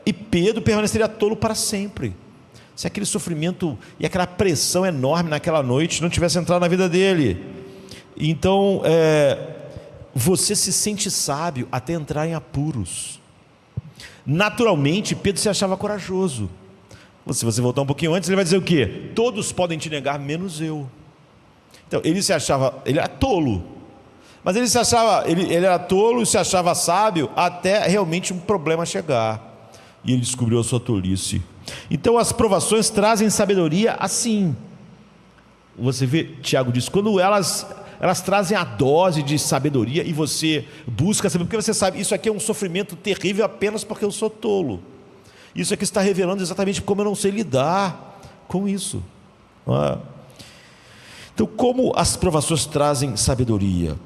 E Pedro permaneceria tolo para sempre, se aquele sofrimento e aquela pressão enorme naquela noite não tivesse entrado na vida dele. Então você se sente sábio até entrar em apuros. Naturalmente Pedro se achava corajoso. Se você voltar um pouquinho antes, ele vai dizer o quê? Todos podem te negar, menos eu. Então ele se achava, ele era tolo, mas ele era tolo e se achava sábio até realmente um problema chegar, e ele descobriu a sua tolice. Então as provações trazem sabedoria assim. Você vê, Tiago diz, quando elas trazem a dose de sabedoria e você busca saber, porque você sabe, isso aqui é um sofrimento terrível apenas porque eu sou tolo. Isso aqui está revelando exatamente como eu não sei lidar com isso. Então, como as provações trazem sabedoria?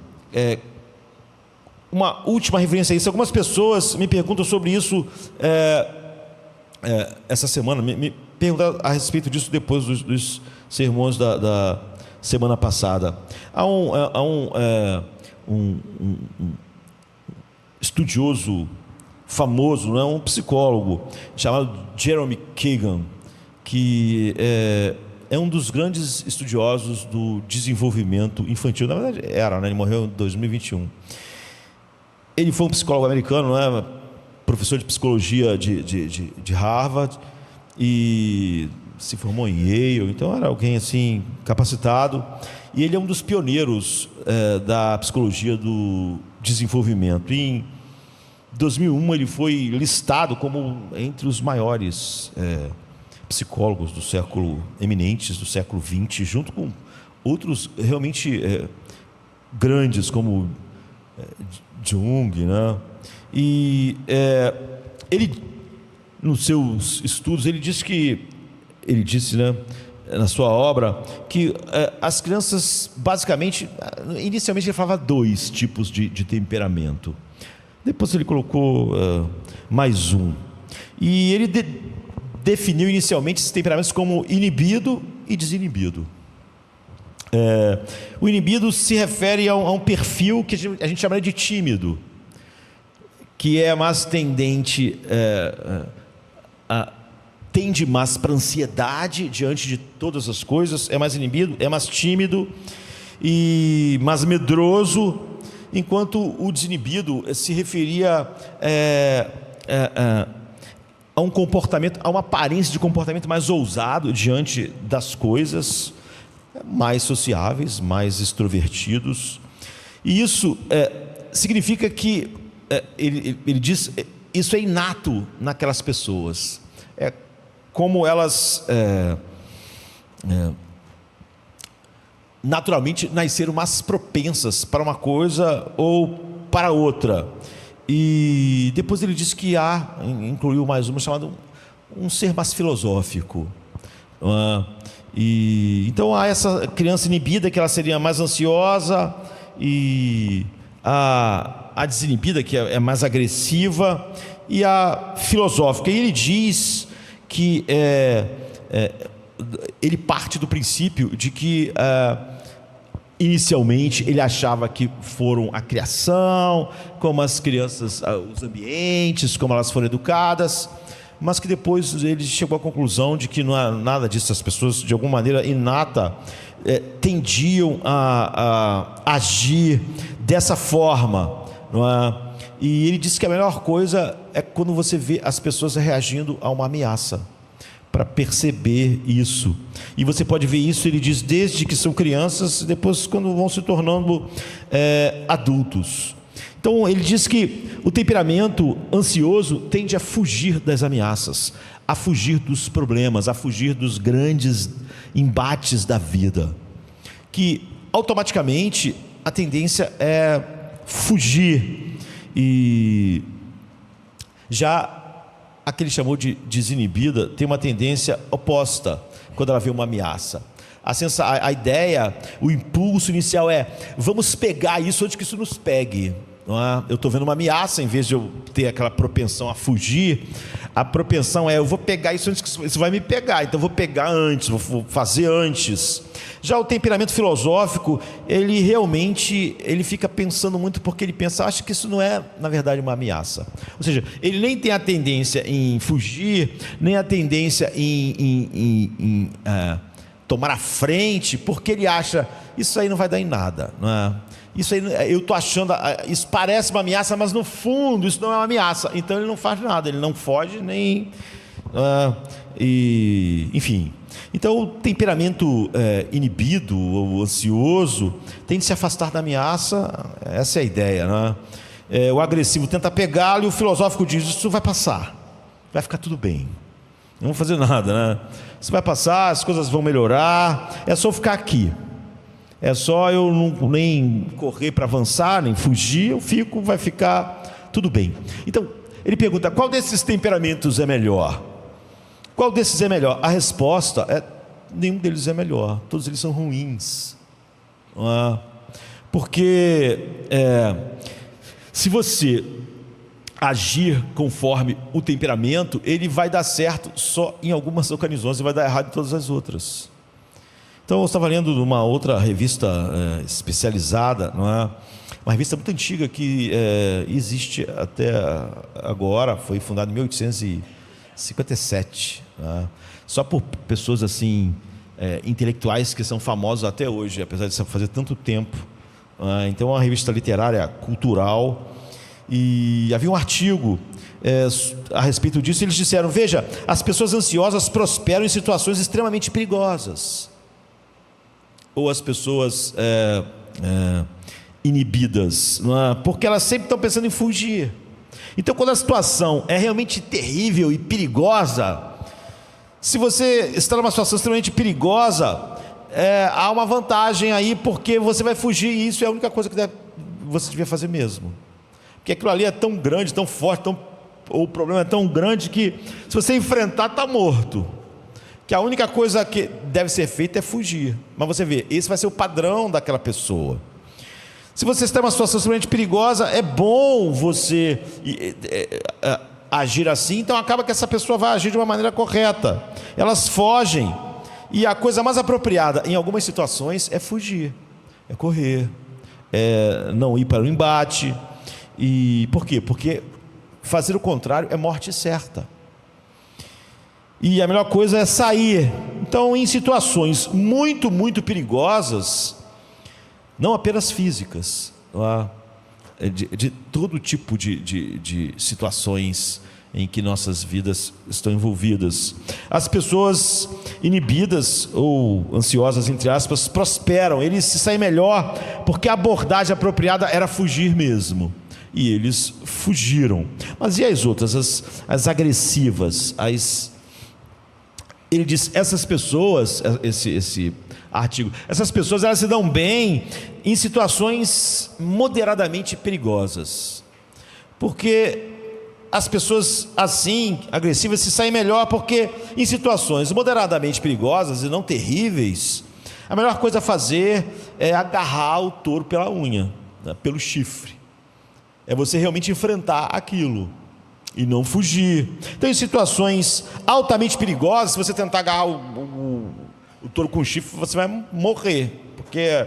Uma última referência a isso. Algumas pessoas me perguntam sobre isso essa semana, me perguntaram a respeito disso depois dos sermões da semana passada. Há um estudioso famoso, não é, um psicólogo chamado Jeremy Kagan, que é um dos grandes estudiosos do desenvolvimento infantil. Na verdade era, né? Ele morreu em 2021. Ele foi um psicólogo americano, não é? Professor de psicologia de Harvard, e se formou em Yale, então era alguém assim capacitado, e ele é um dos pioneiros da psicologia do desenvolvimento. E em 2001 ele foi listado como entre os maiores psicólogos do século, eminentes do século XX, junto com outros realmente grandes como Jung, né? E ele, nos seus estudos, ele disse, né, na sua obra, que as crianças, basicamente, inicialmente ele falava 2 tipos de temperamento. Depois ele colocou mais um. E ele definiu inicialmente esses temperamentos como inibido e desinibido. O inibido se refere a um perfil que a gente chamaria de tímido, que é mais tendente, tende mais para ansiedade diante de todas as coisas, é mais inibido, é mais tímido e mais medroso, enquanto o desinibido se referia a um comportamento, a uma aparência de comportamento mais ousado diante das coisas, mais sociáveis, mais extrovertidos. E isso significa que ele diz, isso é inato naquelas pessoas, é como elas naturalmente nasceram mais propensas para uma coisa ou para outra. E depois ele diz que incluiu mais uma chamada um ser mais filosófico. E então há essa criança inibida, que ela seria mais ansiosa, e a desinibida, que é mais agressiva, e a filosófica. E ele diz que ele parte do princípio de que inicialmente ele achava que foram a criação, como as crianças, os ambientes, como elas foram educadas, mas que depois ele chegou à conclusão de que não há nada disso. As pessoas, de alguma maneira inata, tendiam a agir dessa forma, não é? E ele disse que a melhor coisa é quando você vê as pessoas reagindo a uma ameaça, para perceber isso. E você pode ver isso, ele diz, desde que são crianças, depois quando vão se tornando adultos. Então ele diz que o temperamento ansioso tende a fugir das ameaças, a fugir dos problemas, a fugir dos grandes embates da vida, que automaticamente a tendência é fugir. E já a que ele chamou de desinibida tem uma tendência oposta quando ela vê uma ameaça. A ideia, o impulso inicial é: vamos pegar isso antes que isso nos pegue. Não é? Eu estou vendo uma ameaça, em vez de eu ter aquela propensão a fugir, a propensão é: eu vou pegar isso antes que isso vai me pegar, então eu vou pegar antes, vou fazer antes. Já o temperamento filosófico, ele realmente fica pensando muito, porque ele pensa, acho que isso não é, na verdade, uma ameaça. Ou seja, ele nem tem a tendência em fugir, nem a tendência em tomar a frente, porque ele acha, isso aí não vai dar em nada, não é? Isso aí, eu estou achando, isso parece uma ameaça, mas no fundo isso não é uma ameaça. Então ele não faz nada, ele não foge nem... enfim. Então o temperamento inibido ou ansioso tem de se afastar da ameaça, essa é a ideia, né? O agressivo tenta pegá-lo e o filosófico diz: isso vai passar, vai ficar tudo bem, não vou fazer nada, né? Isso vai passar, as coisas vão melhorar, é só ficar aqui. É só eu não nem correr para avançar, nem fugir, eu fico, vai ficar tudo bem. Então, ele pergunta: qual desses temperamentos é melhor? Qual desses é melhor? A resposta é: nenhum deles é melhor, todos eles são ruins. Porque se você agir conforme o temperamento, ele vai dar certo só em algumas ocasiões e vai dar errado em todas as outras. Então eu estava lendo uma outra revista especializada, não é? Uma revista muito antiga que existe até agora, foi fundada em 1857, não é? Só por pessoas assim intelectuais que são famosos até hoje, apesar de fazer tanto tempo. Então é uma revista literária, cultural, e havia um artigo a respeito disso. Eles disseram: veja, as pessoas ansiosas prosperam em situações extremamente perigosas, ou as pessoas inibidas, não é? Porque elas sempre estão pensando em fugir. Então, quando a situação é realmente terrível e perigosa, se você está numa situação extremamente perigosa, há uma vantagem aí, porque você vai fugir, e isso é a única coisa que você devia fazer mesmo. Porque aquilo ali é tão grande, tão forte, ou o problema é tão grande que, se você enfrentar, está morto. Que a única coisa que deve ser feita é fugir. Mas você vê, esse vai ser o padrão daquela pessoa. Se você está em uma situação extremamente perigosa, é bom você agir assim. Então acaba que essa pessoa vai agir de uma maneira correta. Elas fogem. E a coisa mais apropriada em algumas situações é fugir, é correr, é não ir para o embate. E por quê? Porque fazer o contrário é morte certa. E a melhor coisa é sair. Então, em situações muito, muito perigosas, não apenas físicas, de todo tipo de situações em que nossas vidas estão envolvidas, as pessoas inibidas ou ansiosas, entre aspas, prosperam. Eles se saem melhor porque a abordagem apropriada era fugir mesmo. E eles fugiram. Mas e as outras, as agressivas, ele diz, essas pessoas, esse artigo, essas pessoas, elas se dão bem em situações moderadamente perigosas, porque as pessoas assim, agressivas, se saem melhor, porque em situações moderadamente perigosas e não terríveis, a melhor coisa a fazer é agarrar o touro pela unha, né, pelo chifre. É você realmente enfrentar aquilo e não fugir. Então, em situações altamente perigosas, se você tentar agarrar o touro com chifre, você vai morrer, porque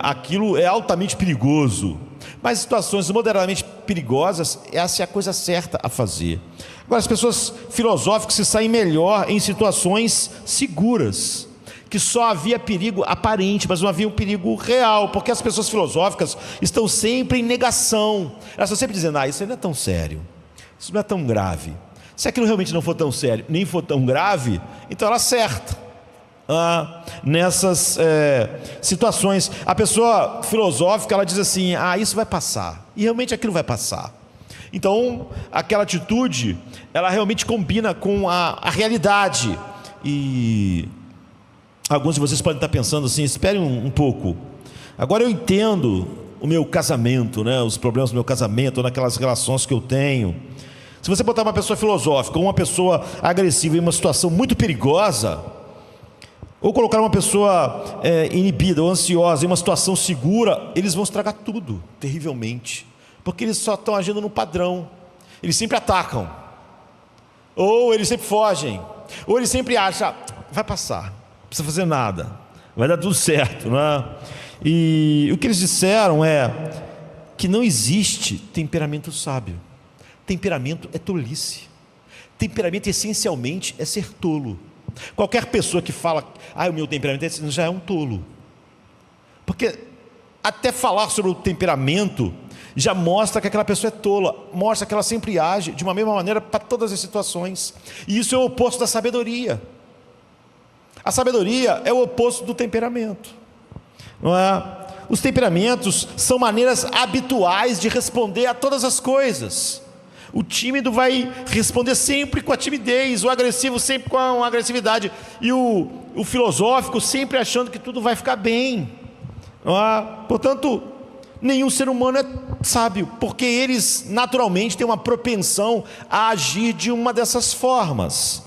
aquilo é altamente perigoso. Mas em situações moderadamente perigosas, essa é a coisa certa a fazer. Agora, as pessoas filosóficas se saem melhor em situações seguras, que só havia perigo aparente, mas não havia um perigo real, porque as pessoas filosóficas estão sempre em negação. Elas estão sempre dizendo: isso aí não é tão sério, isso não é tão grave. Se aquilo realmente não for tão sério, nem for tão grave, então ela acerta nessas situações. A pessoa filosófica, ela diz assim: isso vai passar, e realmente aquilo vai passar. Então aquela atitude, ela realmente combina com a realidade. E alguns de vocês podem estar pensando assim: espere um pouco, agora eu entendo o meu casamento, né? Os problemas do meu casamento, naquelas relações que eu tenho. Se você botar uma pessoa filosófica ou uma pessoa agressiva em uma situação muito perigosa, ou colocar uma pessoa inibida ou ansiosa em uma situação segura, eles vão estragar tudo terrivelmente, porque eles só estão agindo no padrão. Eles sempre atacam, ou eles sempre fogem, ou eles sempre acham: vai passar, não precisa fazer nada, vai dar tudo certo, não é? E o que eles disseram é que não existe temperamento sábio. Temperamento é tolice. Temperamento essencialmente é ser tolo. Qualquer pessoa que fala: o meu temperamento é esse, já é um tolo, porque até falar sobre o temperamento já mostra que aquela pessoa é tola, mostra que ela sempre age de uma mesma maneira para todas as situações. E isso é o oposto da sabedoria. A sabedoria é o oposto do temperamento, não é? Os temperamentos são maneiras habituais de responder a todas as coisas. O tímido vai responder sempre com a timidez, o agressivo sempre com a agressividade, e o filosófico sempre achando que tudo vai ficar bem, não é? Portanto, nenhum ser humano é sábio, porque eles naturalmente têm uma propensão a agir de uma dessas formas.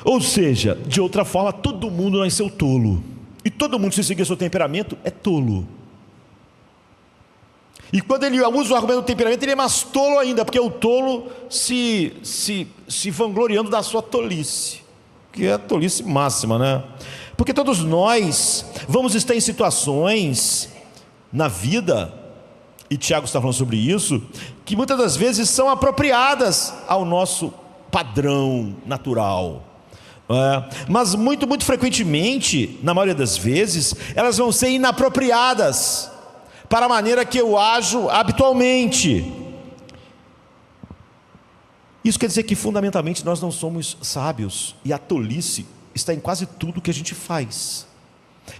Ou seja, de outra forma, todo mundo nasceu tolo, e todo mundo, se seguir seu temperamento, é tolo. E quando ele usa o argumento do temperamento, ele é mais tolo ainda, porque o tolo se vangloriando da sua tolice, que é a tolice máxima, né? Porque todos nós vamos estar em situações na vida, e Tiago está falando sobre isso, que muitas das vezes são apropriadas ao nosso padrão natural. Mas muito frequentemente, na maioria das vezes, elas vão ser inapropriadas para a maneira que eu ajo habitualmente. Isso quer dizer que fundamentalmente nós não somos sábios, e a tolice está em quase tudo que a gente faz.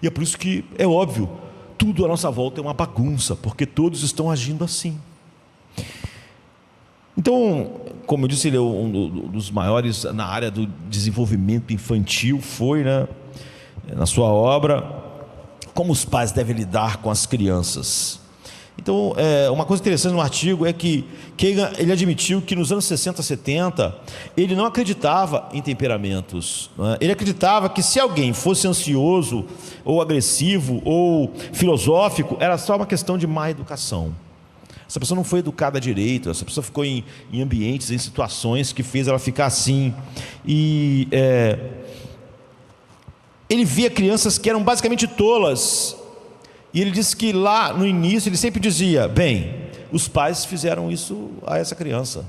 E é por isso que é óbvio, tudo à nossa volta é uma bagunça, porque todos estão agindo assim. Então, como eu disse, ele é um dos maiores na área do desenvolvimento infantil, foi, né, na sua obra, como os pais devem lidar com as crianças. Então, uma coisa interessante no artigo é que Kagan, ele admitiu que nos anos 60, 70, ele não acreditava em temperamentos, né? Ele acreditava que se alguém fosse ansioso, ou agressivo, ou filosófico, era só uma questão de má educação. Essa pessoa não foi educada direito, essa pessoa ficou em ambientes, em situações que fez ela ficar assim. E ele via crianças que eram basicamente tolas. E ele disse que lá no início ele sempre dizia: bem, os pais fizeram isso a essa criança,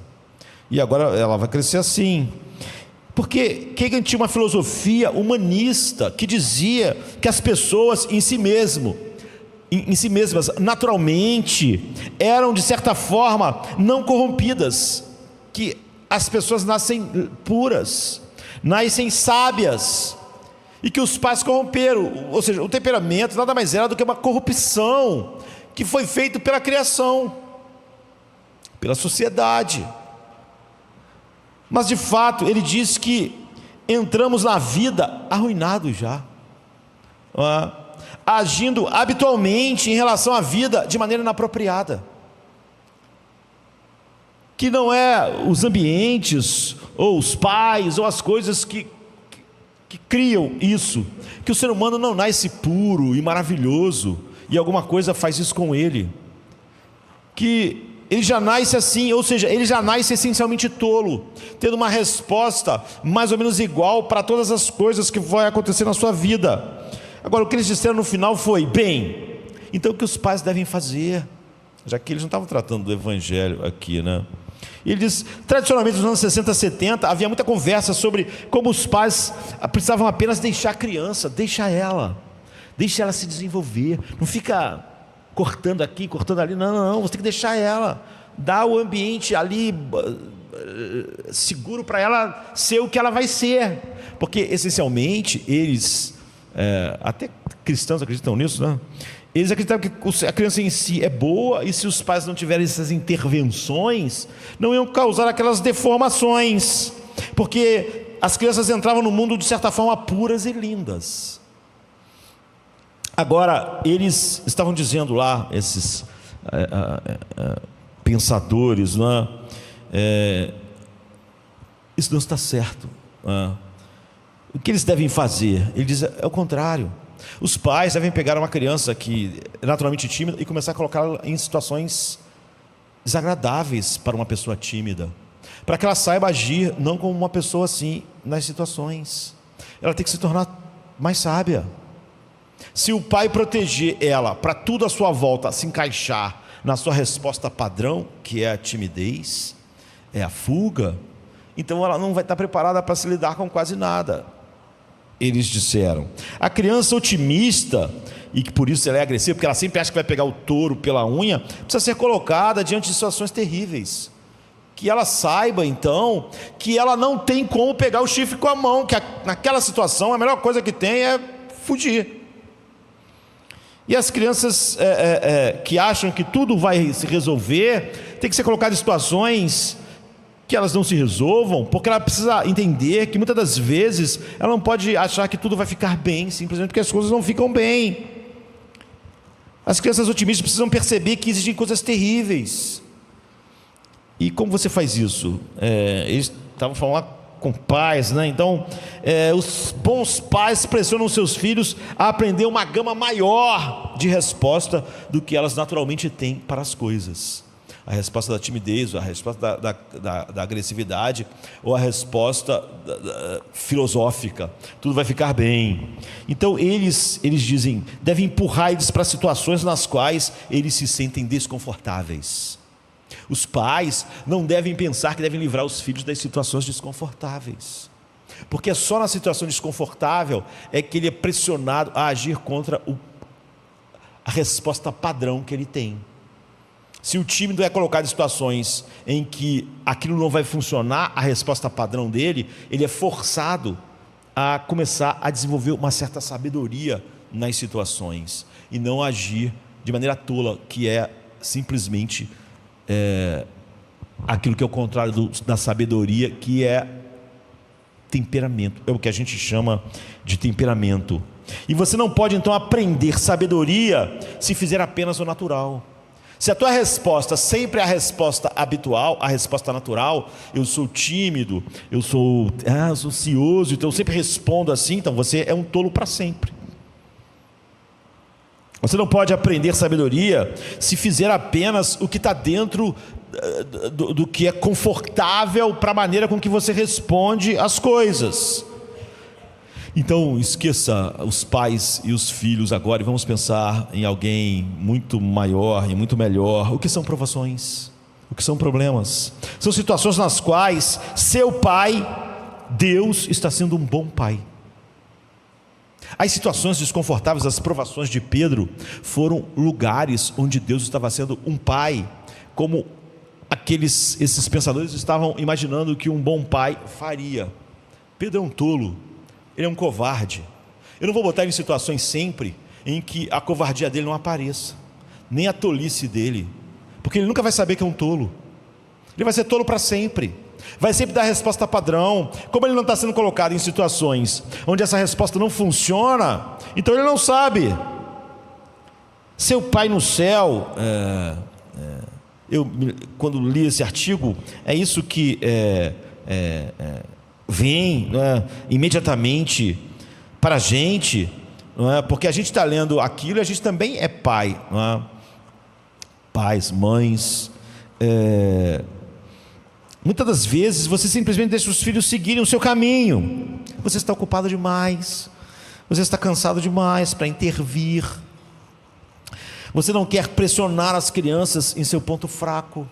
e agora ela vai crescer assim. Porque Kagan tinha uma filosofia humanista que dizia que as pessoas em si mesmas, naturalmente, eram de certa forma não corrompidas, que as pessoas nascem puras, nascem sábias, e que os pais corromperam. Ou seja, o temperamento nada mais era do que uma corrupção que foi feita pela criação, pela sociedade. Mas de fato ele diz que entramos na vida arruinados já, agindo habitualmente em relação à vida de maneira inapropriada, que não é os ambientes, ou os pais, ou as coisas que criam isso, que o ser humano não nasce puro e maravilhoso, e alguma coisa faz isso com ele, que ele já nasce assim, ou seja, ele já nasce essencialmente tolo, tendo uma resposta mais ou menos igual para todas as coisas que vão acontecer na sua vida. Agora, o que eles disseram no final foi: bem, então o que os pais devem fazer? Já que eles não estavam tratando do evangelho aqui, né? Ele diz, tradicionalmente nos anos 60, 70, havia muita conversa sobre como os pais precisavam apenas deixar a criança, deixa ela se desenvolver, não fica cortando aqui, cortando ali, não, você tem que deixar ela, dar o ambiente ali seguro para ela ser o que ela vai ser, porque essencialmente eles, até cristãos acreditam nisso, né? Eles acreditavam que a criança em si é boa, e se os pais não tiverem essas intervenções, não iam causar aquelas deformações, porque as crianças entravam no mundo de certa forma puras e lindas. Agora, eles estavam dizendo lá, esses pensadores, né? Isso não está certo. O que eles devem fazer? Ele diz, é o contrário. Os pais devem pegar uma criança que é naturalmente tímida e começar a colocá-la em situações desagradáveis para uma pessoa tímida, para que ela saiba agir não como uma pessoa assim nas situações. Ela tem que se tornar mais sábia. Se o pai proteger ela para tudo à sua volta se encaixar na sua resposta padrão, que é a timidez, é a fuga, então ela não vai estar preparada para se lidar com quase nada. Eles disseram, a criança otimista, e que por isso ela é agressiva, porque ela sempre acha que vai pegar o touro pela unha, precisa ser colocada diante de situações terríveis, que ela saiba então que ela não tem como pegar o chifre com a mão, que naquela situação a melhor coisa que tem é fugir. E as crianças que acham que tudo vai se resolver, tem que ser colocadas em situações que elas não se resolvam, porque ela precisa entender que muitas das vezes ela não pode achar que tudo vai ficar bem, simplesmente porque as coisas não ficam bem. As crianças otimistas precisam perceber que existem coisas terríveis. E como você faz isso? Eles estavam falando lá com pais, né? Então, os bons pais pressionam seus filhos a aprender uma gama maior de resposta do que elas naturalmente têm para as coisas. A resposta da timidez, a resposta da agressividade, ou a resposta filosófica. Tudo vai ficar bem. Então eles dizem, devem empurrar eles para situações nas quais eles se sentem desconfortáveis. Os pais não devem pensar que devem livrar os filhos das situações desconfortáveis, porque é só na situação desconfortável é que ele é pressionado a agir contra a resposta padrão que ele tem. Se o tímido é colocado em situações em que aquilo não vai funcionar, a resposta padrão dele, ele é forçado a começar a desenvolver uma certa sabedoria nas situações e não agir de maneira tola, que é simplesmente aquilo que é o contrário da sabedoria, que é temperamento. É o que a gente chama de temperamento. E você não pode então aprender sabedoria se fizer apenas o natural. Se a tua resposta sempre é a resposta habitual, a resposta natural, eu sou tímido, eu sou ansioso, então eu sempre respondo assim, então você é um tolo para sempre. Você não pode aprender sabedoria se fizer apenas o que está dentro do que é confortável para a maneira com que você responde às coisas. Então esqueça os pais e os filhos agora e vamos pensar em alguém muito maior e muito melhor. O que são provações? O que são problemas? São situações nas quais seu pai, Deus, está sendo um bom pai. As situações desconfortáveis, as provações de Pedro foram lugares onde Deus estava sendo um pai, como esses pensadores estavam imaginando que um bom pai faria. Pedro é um tolo, ele é um covarde. Eu não vou botar ele em situações sempre em que a covardia dele não apareça, nem a tolice dele, porque ele nunca vai saber que é um tolo. Ele vai ser tolo para sempre, vai sempre dar a resposta padrão. Como ele não está sendo colocado em situações onde essa resposta não funciona, então ele não sabe. Seu pai no céu, eu quando li esse artigo, é isso que vem imediatamente para a gente, não é? Porque a gente está lendo aquilo e a gente também é pai, não é? Pais, mães. Muitas das vezes você simplesmente deixa os filhos seguirem o seu caminho. Você está ocupado demais, você está cansado demais para intervir. Você não quer pressionar as crianças em seu ponto fraco,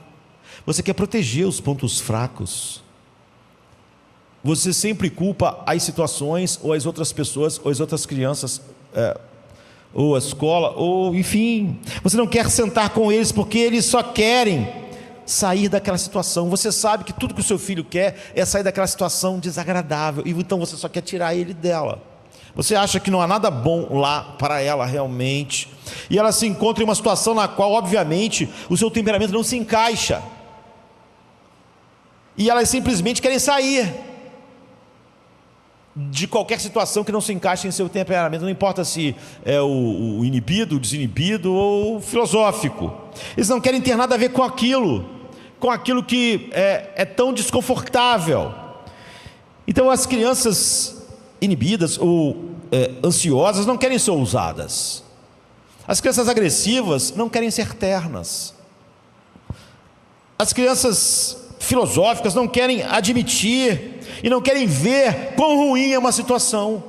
você quer proteger os pontos fracos. Você sempre culpa as situações, ou as outras pessoas, ou as outras crianças, ou a escola, ou enfim. Você não quer sentar com eles porque eles só querem sair daquela situação. Você sabe que tudo que o seu filho quer é sair daquela situação desagradável, e então você só quer tirar ele dela. Você acha que não há nada bom lá para ela realmente, e ela se encontra em uma situação na qual obviamente o seu temperamento não se encaixa, e elas simplesmente querem sair de qualquer situação que não se encaixe em seu temperamento. Não importa se é o inibido, o desinibido ou o filosófico. Eles não querem ter nada a ver com aquilo que é tão desconfortável. Então as crianças inibidas ou ansiosas não querem ser ousadas. As crianças agressivas não querem ser ternas. As crianças filosóficas não querem admitir e não querem ver quão ruim é uma situação.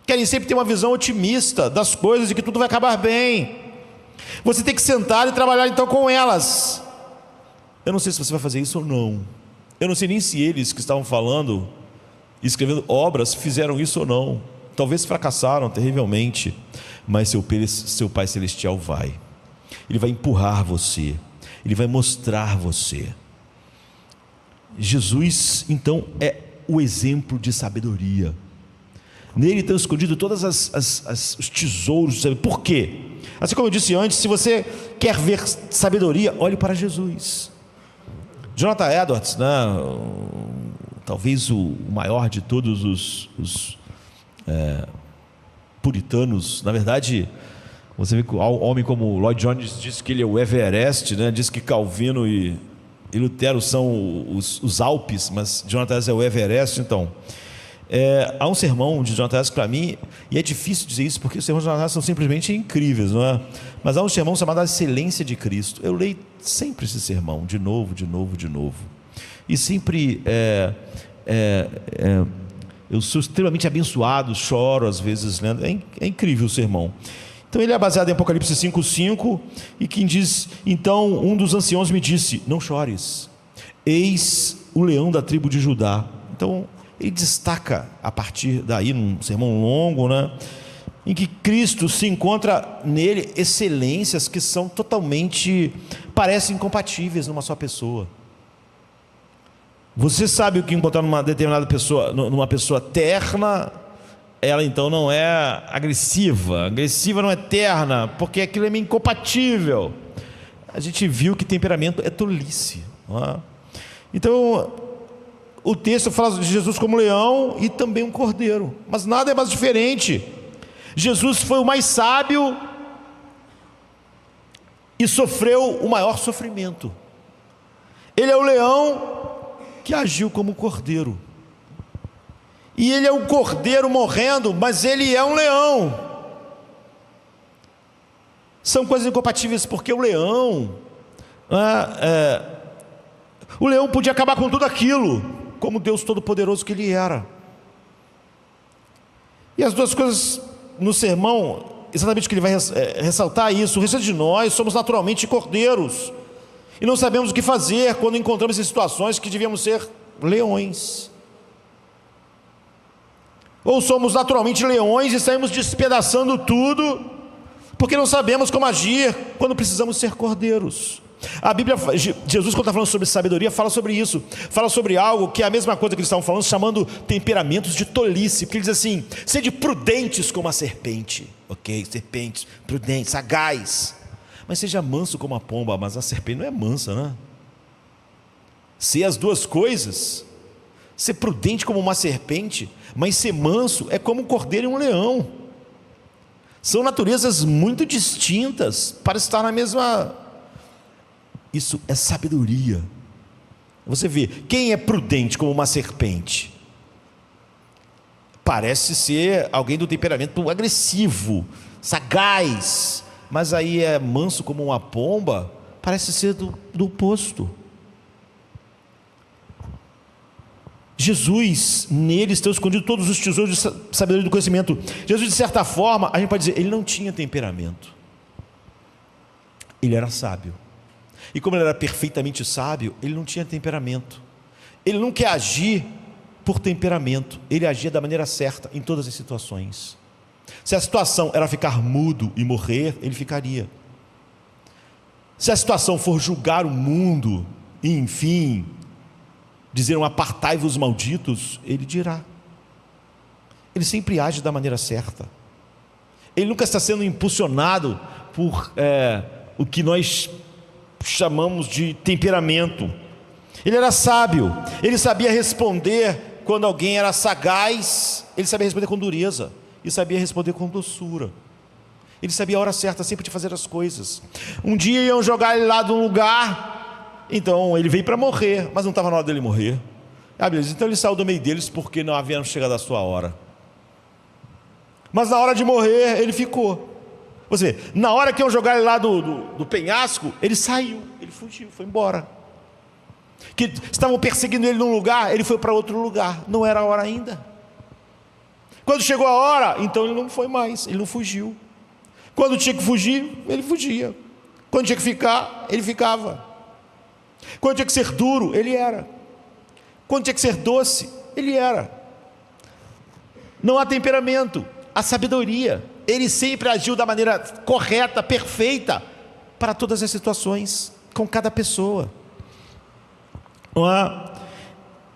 Querem sempre ter uma visão otimista das coisas e que tudo vai acabar bem. Você tem que sentar e trabalhar então com elas. Eu não sei se você vai fazer isso ou não. Eu não sei nem se eles que estavam falando, escrevendo obras, fizeram isso ou não. Talvez fracassaram terrivelmente, mas seu Pai Celestial vai. Ele vai empurrar você, Ele vai mostrar você. Jesus então é o exemplo de sabedoria. Nele estão escondidos todos os tesouros. Por quê? Assim como eu disse antes, se você quer ver sabedoria, olhe para Jesus. Jonathan Edwards, talvez o maior de todos os puritanos. Na verdade, você vê que um homem como Lloyd Jones diz que ele é o Everest, diz que Calvino e e Lutero são os Alpes, mas Jonathan Edwards é o Everest. Então, há um sermão de Jonathan Edwards para mim, e é difícil dizer isso porque os sermões de Jonathan Edwards são simplesmente incríveis, não é? Mas há um sermão chamado A Excelência de Cristo. Eu leio sempre esse sermão, de novo, e sempre eu sou extremamente abençoado, choro às vezes lendo. É incrível o sermão. Então ele é baseado em Apocalipse 5:5, e quem diz: então um dos anciãos me disse, não chores, eis o leão da tribo de Judá. Então ele destaca a partir daí, num sermão longo, né, em que Cristo se encontra nele excelências que são totalmente, parecem incompatíveis numa só pessoa. Você sabe o que encontrar numa determinada pessoa, numa pessoa terna, ela então não é agressiva não é terna, porque aquilo é meio incompatível. A gente viu que temperamento é tolice, não é? Então o texto fala de Jesus como leão e também um cordeiro, mas nada é mais diferente. Jesus foi o mais sábio e sofreu o maior sofrimento. Ele é o leão que agiu como cordeiro, e ele é um cordeiro morrendo, mas ele é um leão. São coisas incompatíveis, porque o leão podia acabar com tudo aquilo, como Deus Todo-Poderoso que ele era. E as duas coisas no sermão, exatamente o que ele vai ressaltar isso: o restante de nós somos naturalmente cordeiros, e não sabemos o que fazer quando encontramos em situações que devíamos ser leões. Ou somos naturalmente leões e saímos despedaçando tudo, porque não sabemos como agir quando precisamos ser cordeiros. A Bíblia, Jesus, quando está falando sobre sabedoria, fala sobre isso, fala sobre algo que é a mesma coisa que eles estavam falando, chamando temperamentos de tolice, porque ele diz assim: sede prudentes como a serpente. Ok, serpentes, prudentes, sagaz, mas seja manso como a pomba. Mas a serpente não é mansa, né? Ser as duas coisas, ser prudente como uma serpente, mas ser manso é como um cordeiro e um leão. São naturezas muito distintas para estar na mesma. Isso é sabedoria. Você vê, quem é prudente como uma serpente? Parece ser alguém do temperamento agressivo, sagaz, mas aí é manso como uma pomba, parece ser do oposto. Jesus, nele estão escondidos todos os tesouros de sabedoria e do conhecimento. Jesus, de certa forma, a gente pode dizer, ele não tinha temperamento, ele era sábio. E como ele era perfeitamente sábio, ele não tinha temperamento. Ele não quer agir por temperamento, ele agia da maneira certa em todas as situações. Se a situação era ficar mudo e morrer, ele ficaria. Se a situação for julgar o mundo e, enfim, dizer um apartai-vos malditos, ele dirá. Ele sempre age da maneira certa. Ele nunca está sendo impulsionado por o que nós chamamos de temperamento. Ele era sábio, ele sabia responder quando alguém era sagaz, ele sabia responder com dureza, e sabia responder com doçura. Ele sabia a hora certa sempre de fazer as coisas. Um dia iam jogar ele lá de um lugar, então ele veio para morrer, mas não estava na hora dele morrer. Beleza, então ele saiu do meio deles porque não havia chegado a sua hora. Mas na hora de morrer, ele ficou. Você vê, na hora que iam jogar ele lá do penhasco, ele saiu, ele fugiu, foi embora. Que estavam perseguindo ele num lugar, ele foi para outro lugar, não era a hora ainda. Quando chegou a hora, então ele não foi mais, ele não fugiu. Quando tinha que fugir, ele fugia. Quando tinha que ficar, ele ficava. Quando tinha que ser duro, ele era. Quando tinha que ser doce, ele era. Não há temperamento, há sabedoria. Ele sempre agiu da maneira correta, perfeita, para todas as situações, com cada pessoa.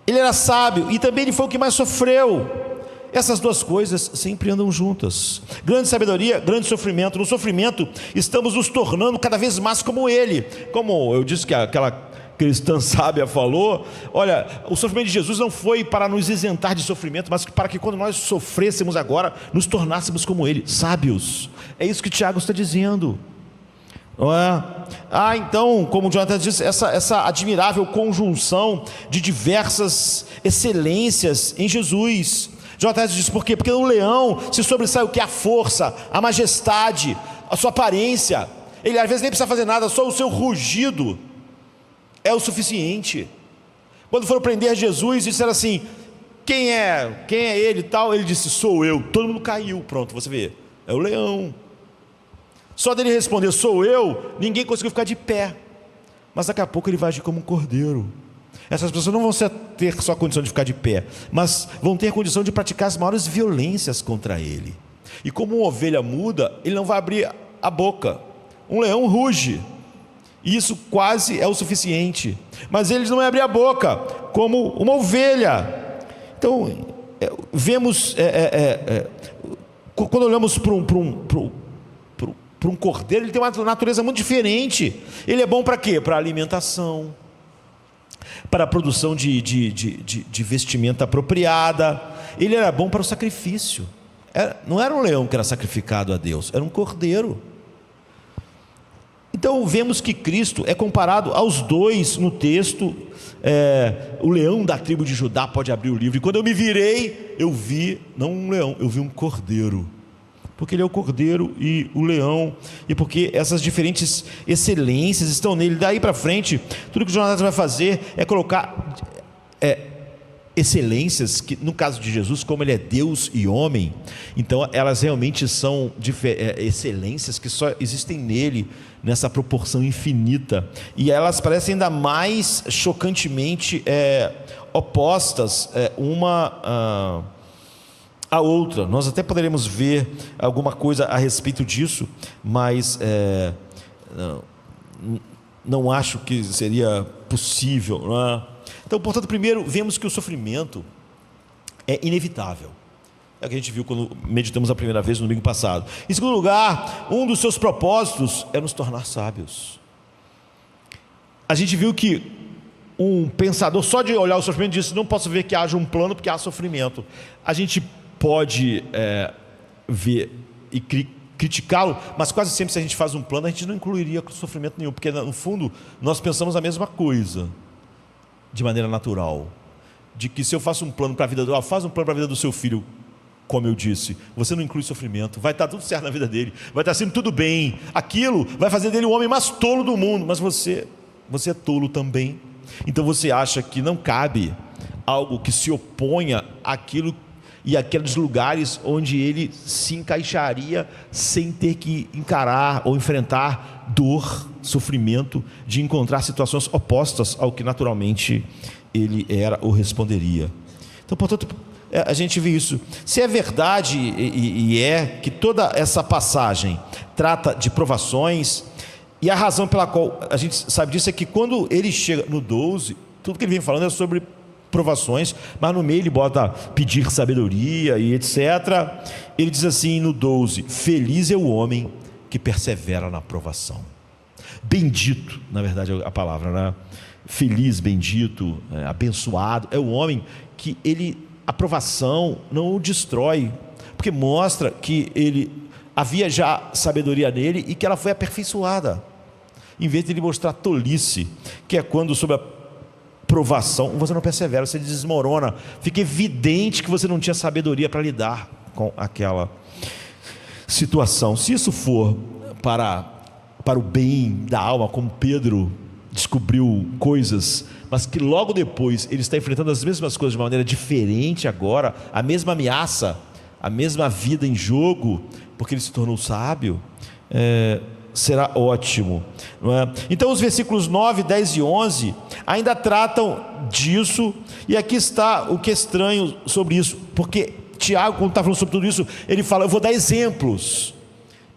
Ele era sábio e também ele foi o que mais sofreu. Essas duas coisas sempre andam juntas. Grande sabedoria, grande sofrimento. No sofrimento estamos nos tornando cada vez mais como ele. Como eu disse que aquela cristã sábia falou, olha, o sofrimento de Jesus não foi para nos isentar de sofrimento, mas para que quando nós sofrêssemos agora, nos tornássemos como ele, sábios. É isso que Tiago está dizendo. não é? Então, como o Jonathan disse, essa admirável conjunção de diversas excelências em Jesus. Jonathan diz por quê? Porque no leão se sobressai o que? A força, a majestade, a sua aparência. Ele às vezes nem precisa fazer nada, só o seu rugido é o suficiente. Quando foram prender Jesus, disseram assim: quem é ele e tal? Ele disse: sou eu. Todo mundo caiu. Pronto, você vê, é o leão. Só dele responder: sou eu, ninguém conseguiu ficar de pé. Mas daqui a pouco ele vai agir como um cordeiro. Essas pessoas não vão ter só a condição de ficar de pé, mas vão ter a condição de praticar as maiores violências contra ele. E como uma ovelha muda, ele não vai abrir a boca. Um leão ruge, e isso quase é o suficiente. Mas ele não vai abrir a boca, como uma ovelha. Então, vemos, quando olhamos para um cordeiro, ele tem uma natureza muito diferente. Ele é bom para quê? Para alimentação, para a produção de vestimenta apropriada. Ele era bom para o sacrifício. Não era um leão que era sacrificado a Deus, era um cordeiro. Então vemos que Cristo é comparado aos dois no texto. O leão da tribo de Judá pode abrir o livro, e quando eu me virei, eu vi, não um leão, eu vi um cordeiro, porque ele é o cordeiro e o leão, e porque essas diferentes excelências estão nele. Daí para frente, tudo que o Jonathan vai fazer é colocar excelências, que no caso de Jesus, como ele é Deus e homem, então elas realmente são excelências que só existem nele, nessa proporção infinita, e elas parecem ainda mais chocantemente opostas uma a outra. Nós até poderemos ver alguma coisa a respeito disso, mas não acho que seria possível, não é? Então, portanto, primeiro vemos que o sofrimento é inevitável. É o que a gente viu quando meditamos a primeira vez no domingo passado. Em segundo lugar, um dos seus propósitos é nos tornar sábios. A gente viu que um pensador, só de olhar o sofrimento, disse: não posso ver que haja um plano porque há sofrimento. A gente pode ver e criticá-lo, mas quase sempre, se a gente faz um plano, a gente não incluiria sofrimento nenhum, porque no fundo nós pensamos a mesma coisa, de maneira natural, de que se eu faço um plano para a vida faz um plano para a vida do seu filho, como eu disse, você não inclui sofrimento, vai estar tudo certo na vida dele, vai estar sempre tudo bem, aquilo vai fazer dele o homem mais tolo do mundo, mas você é tolo também. Então você acha que não cabe algo que se oponha àquilo e aqueles lugares onde ele se encaixaria sem ter que encarar ou enfrentar dor, sofrimento, de encontrar situações opostas ao que naturalmente ele era ou responderia. Então, portanto, a gente vê isso. Se é verdade e que toda essa passagem trata de provações, e a razão pela qual a gente sabe disso é que quando ele chega no 12, tudo que ele vem falando é sobre provações, mas no meio ele bota pedir sabedoria e etc. Ele diz assim no 12: feliz é o homem que persevera na provação. Bendito, na verdade é a palavra, né? Feliz, bendito, abençoado é o homem que a provação não o destrói, porque mostra que havia já sabedoria nele e que ela foi aperfeiçoada, em vez de ele mostrar tolice, que é quando sob a provação você não persevera, você desmorona, fica evidente que você não tinha sabedoria para lidar com aquela situação. Se isso for para o bem da alma, como Pedro descobriu coisas, mas que logo depois ele está enfrentando as mesmas coisas de uma maneira diferente agora, a mesma ameaça, a mesma vida em jogo, porque ele se tornou sábio, será ótimo, não é? Então os versículos 9, 10 e 11 ainda tratam disso, e aqui está o que é estranho sobre isso, porque Tiago, quando está falando sobre tudo isso, ele fala: eu vou dar exemplos,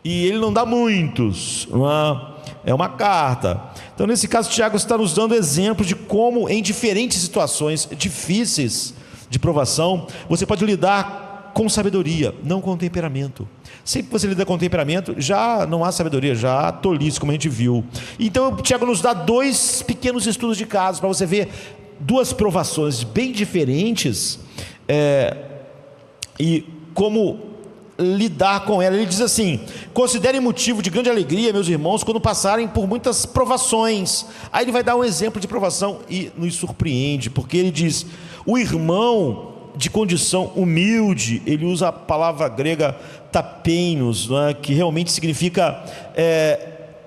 e ele não dá muitos, não é uma carta. Então nesse caso Tiago está nos dando exemplos de como em diferentes situações difíceis de provação, você pode lidar com sabedoria, não com temperamento. Sempre que você lida com temperamento, já não há sabedoria, já há tolice, como a gente viu. Então Tiago nos dá 2 pequenos estudos de casos, para você ver 2 provações bem diferentes, e como lidar com ela. Ele diz assim: considerem motivo de grande alegria, meus irmãos, quando passarem por muitas provações. Aí ele vai dar um exemplo de provação e nos surpreende, porque ele diz: o irmão de condição humilde, ele usa a palavra grega tapeinos, não é? Que realmente significa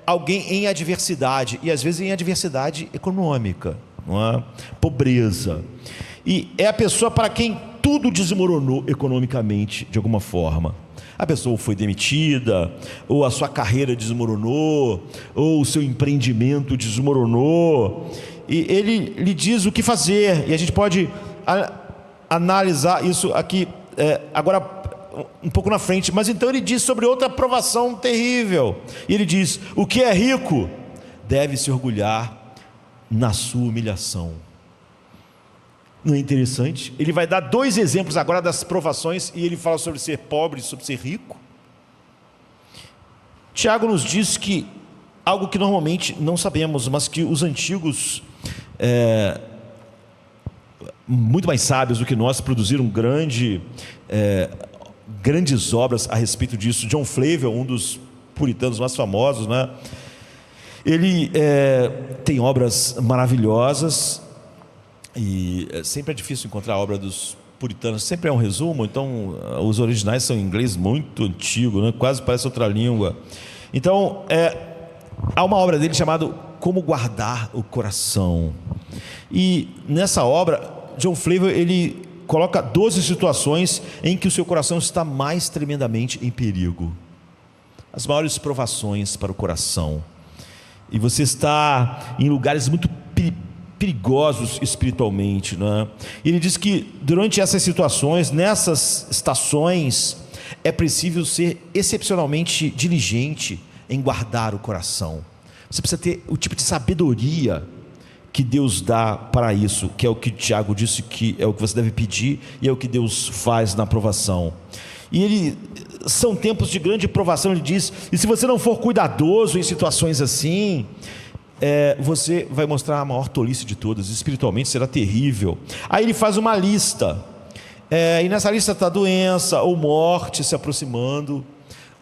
alguém em adversidade, e às vezes em adversidade econômica, não é? Pobreza. E é a pessoa para quem tudo desmoronou economicamente de alguma forma. A pessoa foi demitida, ou a sua carreira desmoronou, ou o seu empreendimento desmoronou, e ele lhe diz o que fazer. E a gente pode analisar isso aqui agora um pouco na frente. Mas então ele diz sobre outra provação terrível, e ele diz: o que é rico deve se orgulhar na sua humilhação. Não é interessante? Ele vai dar 2 exemplos agora das provações, e ele fala sobre ser pobre e sobre ser rico. Tiago nos diz que algo que normalmente não sabemos, mas que os antigos, muito mais sábios do que nós, produziram grandes obras a respeito disso. John Flavel, um dos puritanos mais famosos, né? Ele tem obras maravilhosas. E sempre é difícil encontrar a obra dos puritanos, sempre é um resumo, então os originais são em inglês muito antigo, né? Quase parece outra língua. Então há uma obra dele chamada Como Guardar o Coração, e nessa obra John Flavel, ele coloca 12 situações em que o seu coração está mais tremendamente em perigo, as maiores provações para o coração, e você está em lugares muito perigosos espiritualmente, né? Ele diz que durante essas situações, nessas estações, é preciso ser excepcionalmente diligente em guardar o coração. Você precisa ter o tipo de sabedoria que Deus dá para isso, que é o que Tiago disse que é o que você deve pedir, e é o que Deus faz na provação. E são tempos de grande provação, ele diz, e se você não for cuidadoso em situações assim, você vai mostrar a maior tolice de todas, espiritualmente será terrível. Aí ele faz uma lista, e nessa lista está doença ou morte se aproximando,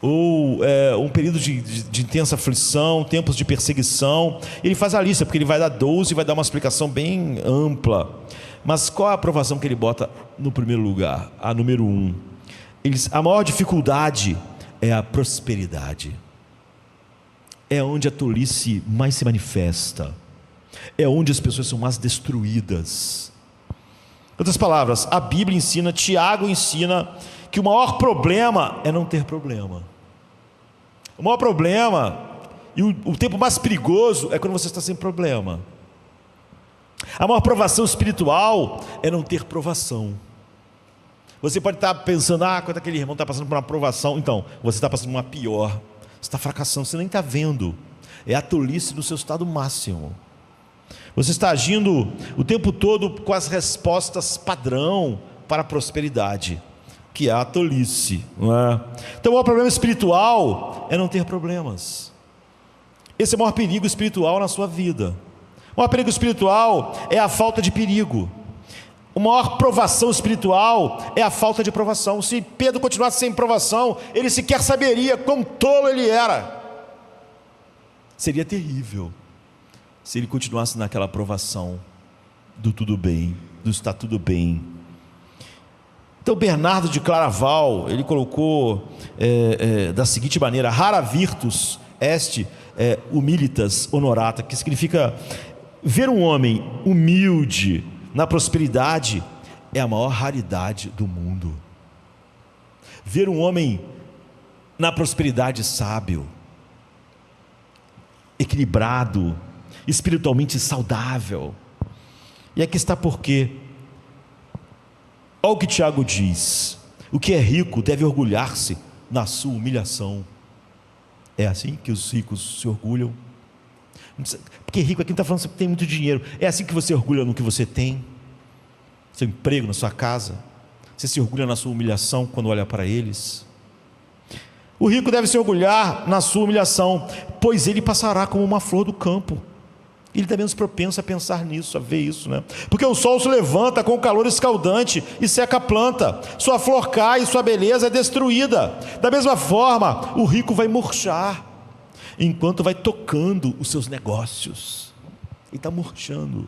ou um período de intensa aflição, tempos de perseguição. Ele faz a lista, porque ele vai dar 12 e vai dar uma explicação bem ampla. Mas qual é a aprovação que ele bota no primeiro lugar? A número 1, a maior dificuldade é a prosperidade. É onde a tolice mais se manifesta, é onde as pessoas são mais destruídas. Em outras palavras, a Bíblia ensina, Tiago ensina, que o maior problema é não ter problema. O maior problema e o tempo mais perigoso é quando você está sem problema. A maior provação espiritual é não ter provação. Você pode estar pensando: quando aquele irmão está passando por uma provação, então você está passando por uma pior. Você está fracassando, você nem está vendo. É a tolice no seu estado máximo. Você está agindo o tempo todo com as respostas padrão para a prosperidade, que é a tolice, não é? Então o maior problema espiritual é não ter problemas. Esse é o maior perigo espiritual na sua vida. O maior perigo espiritual é a falta de perigo. A maior provação espiritual é a falta de provação. Se Pedro continuasse sem provação, ele sequer saberia quão tolo ele era. Seria terrível se ele continuasse naquela provação do tudo bem, do está tudo bem. Então Bernardo de Claraval, ele colocou da seguinte maneira: rara virtus est humilitas honorata, que significa ver um homem humilde na prosperidade é a maior raridade do mundo. Ver um homem na prosperidade sábio, equilibrado, espiritualmente saudável. E aqui está por quê. Olha o que Tiago diz: o que é rico deve orgulhar-se na sua humilhação. É assim que os ricos se orgulham? Porque rico aqui não está falando que tem muito dinheiro. É assim que você orgulha no que você tem, seu emprego, na sua casa. Você se orgulha na sua humilhação quando olha para eles. O rico deve se orgulhar na sua humilhação, pois ele passará como uma flor do campo. Ele está menos propenso a pensar nisso, a ver isso, né? Porque o sol se levanta com calor escaldante e seca a planta, sua flor cai e sua beleza é destruída. Da mesma forma, o rico vai murchar, enquanto vai tocando os seus negócios. Ele está murchando.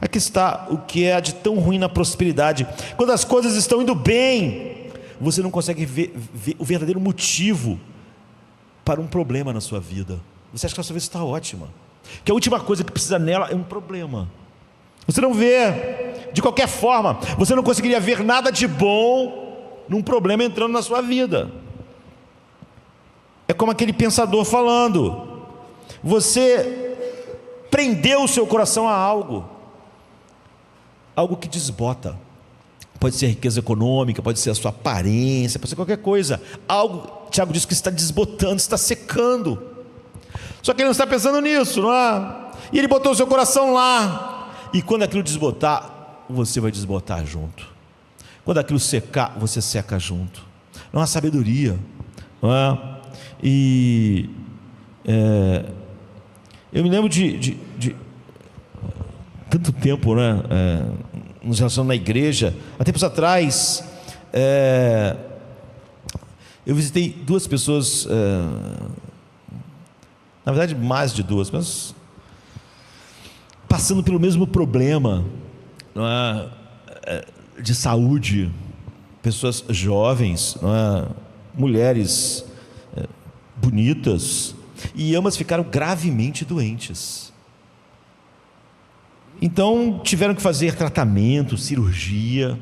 Aqui está o que é de tão ruim na prosperidade. Quando as coisas estão indo bem, você não consegue ver o verdadeiro motivo para um problema na sua vida. Você acha que a sua vida está ótima, que a última coisa que precisa nela é um problema. Você não vê, de qualquer forma, você não conseguiria ver nada de bom num problema entrando na sua vida. É como aquele pensador falando: você prendeu o seu coração a algo que desbota. Pode ser a riqueza econômica, pode ser a sua aparência, pode ser qualquer coisa. Algo, Tiago diz que está desbotando, está secando. Só que ele não está pensando nisso, não é? E ele botou o seu coração lá. E quando aquilo desbotar, você vai desbotar junto. Quando aquilo secar, você seca junto. Não há sabedoria, não é? E eu me lembro de tanto tempo, né? Nos relacionando na igreja. Há tempos atrás, eu visitei duas pessoas, na verdade mais de duas, mas passando pelo mesmo problema, não é? De saúde, pessoas jovens, não é? Mulheres bonitas, e ambas ficaram gravemente doentes. Então tiveram que fazer tratamento, cirurgia,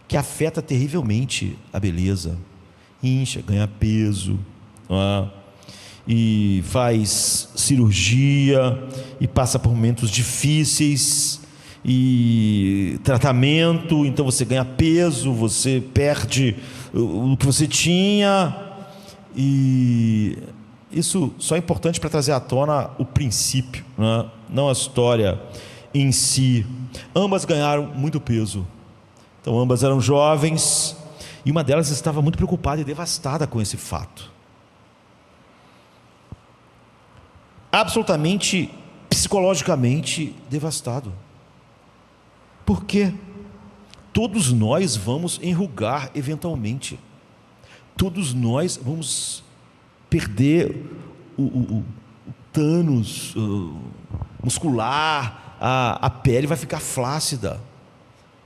que afeta terrivelmente a beleza. Incha, ganha peso, não é? E faz cirurgia, e passa por momentos difíceis, e tratamento, então você ganha peso, você perde o que você tinha, e isso só é importante para trazer à tona o princípio, né? Não a história em si. Ambas ganharam muito peso, então ambas eram jovens, e uma delas estava muito preocupada e devastada com esse fato, absolutamente psicologicamente devastado. Por quê? Todos nós vamos enrugar eventualmente, todos nós vamos perder o tânus muscular, a pele vai ficar flácida.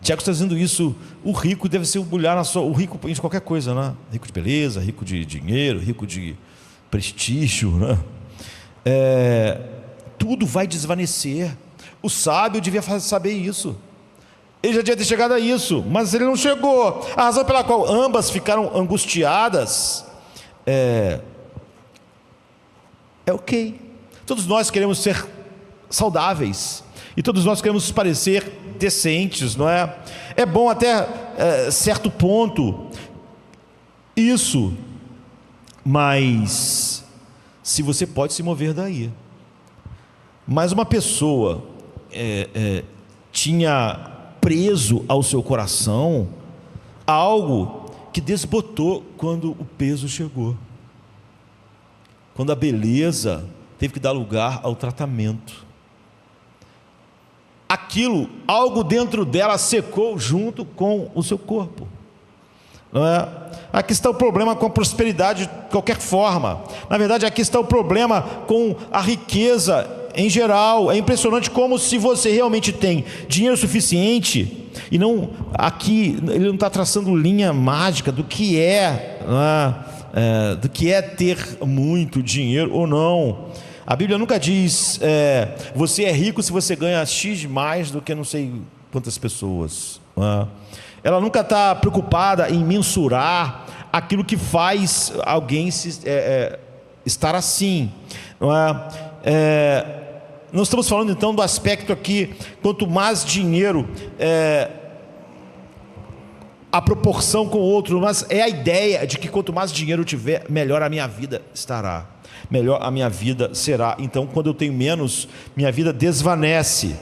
Tiago está dizendo isso. O rico deve se orgulhar o rico de qualquer coisa, né? Rico de beleza, rico de dinheiro, rico de prestígio, né? Tudo vai desvanecer. O sábio devia saber isso. Ele já devia ter chegado a isso, mas ele não chegou. A razão pela qual ambas ficaram angustiadas é ok. Todos nós queremos ser saudáveis, e todos nós queremos parecer decentes, não é? É bom até certo ponto isso, mas se você pode se mover daí. Mas uma pessoa tinha preso ao seu coração algo que desbotou quando o peso chegou, quando a beleza teve que dar lugar ao tratamento. Algo dentro dela secou junto com o seu corpo, não é? Aqui está o problema com a prosperidade de qualquer forma. Na verdade, aqui está o problema com a riqueza em geral. É impressionante como, se você realmente tem dinheiro suficiente, e não, aqui ele não está traçando linha mágica do que do que é ter muito dinheiro ou não. A Bíblia nunca diz você é rico se você ganha X mais do que não sei quantas pessoas. Ela nunca está preocupada em mensurar aquilo que faz alguém estar assim. Nós estamos falando então do aspecto aqui: quanto mais dinheiro, a proporção com o outro, mas é a ideia de que quanto mais dinheiro eu tiver, melhor a minha vida estará, melhor a minha vida será. Então, quando eu tenho menos, minha vida desvanece.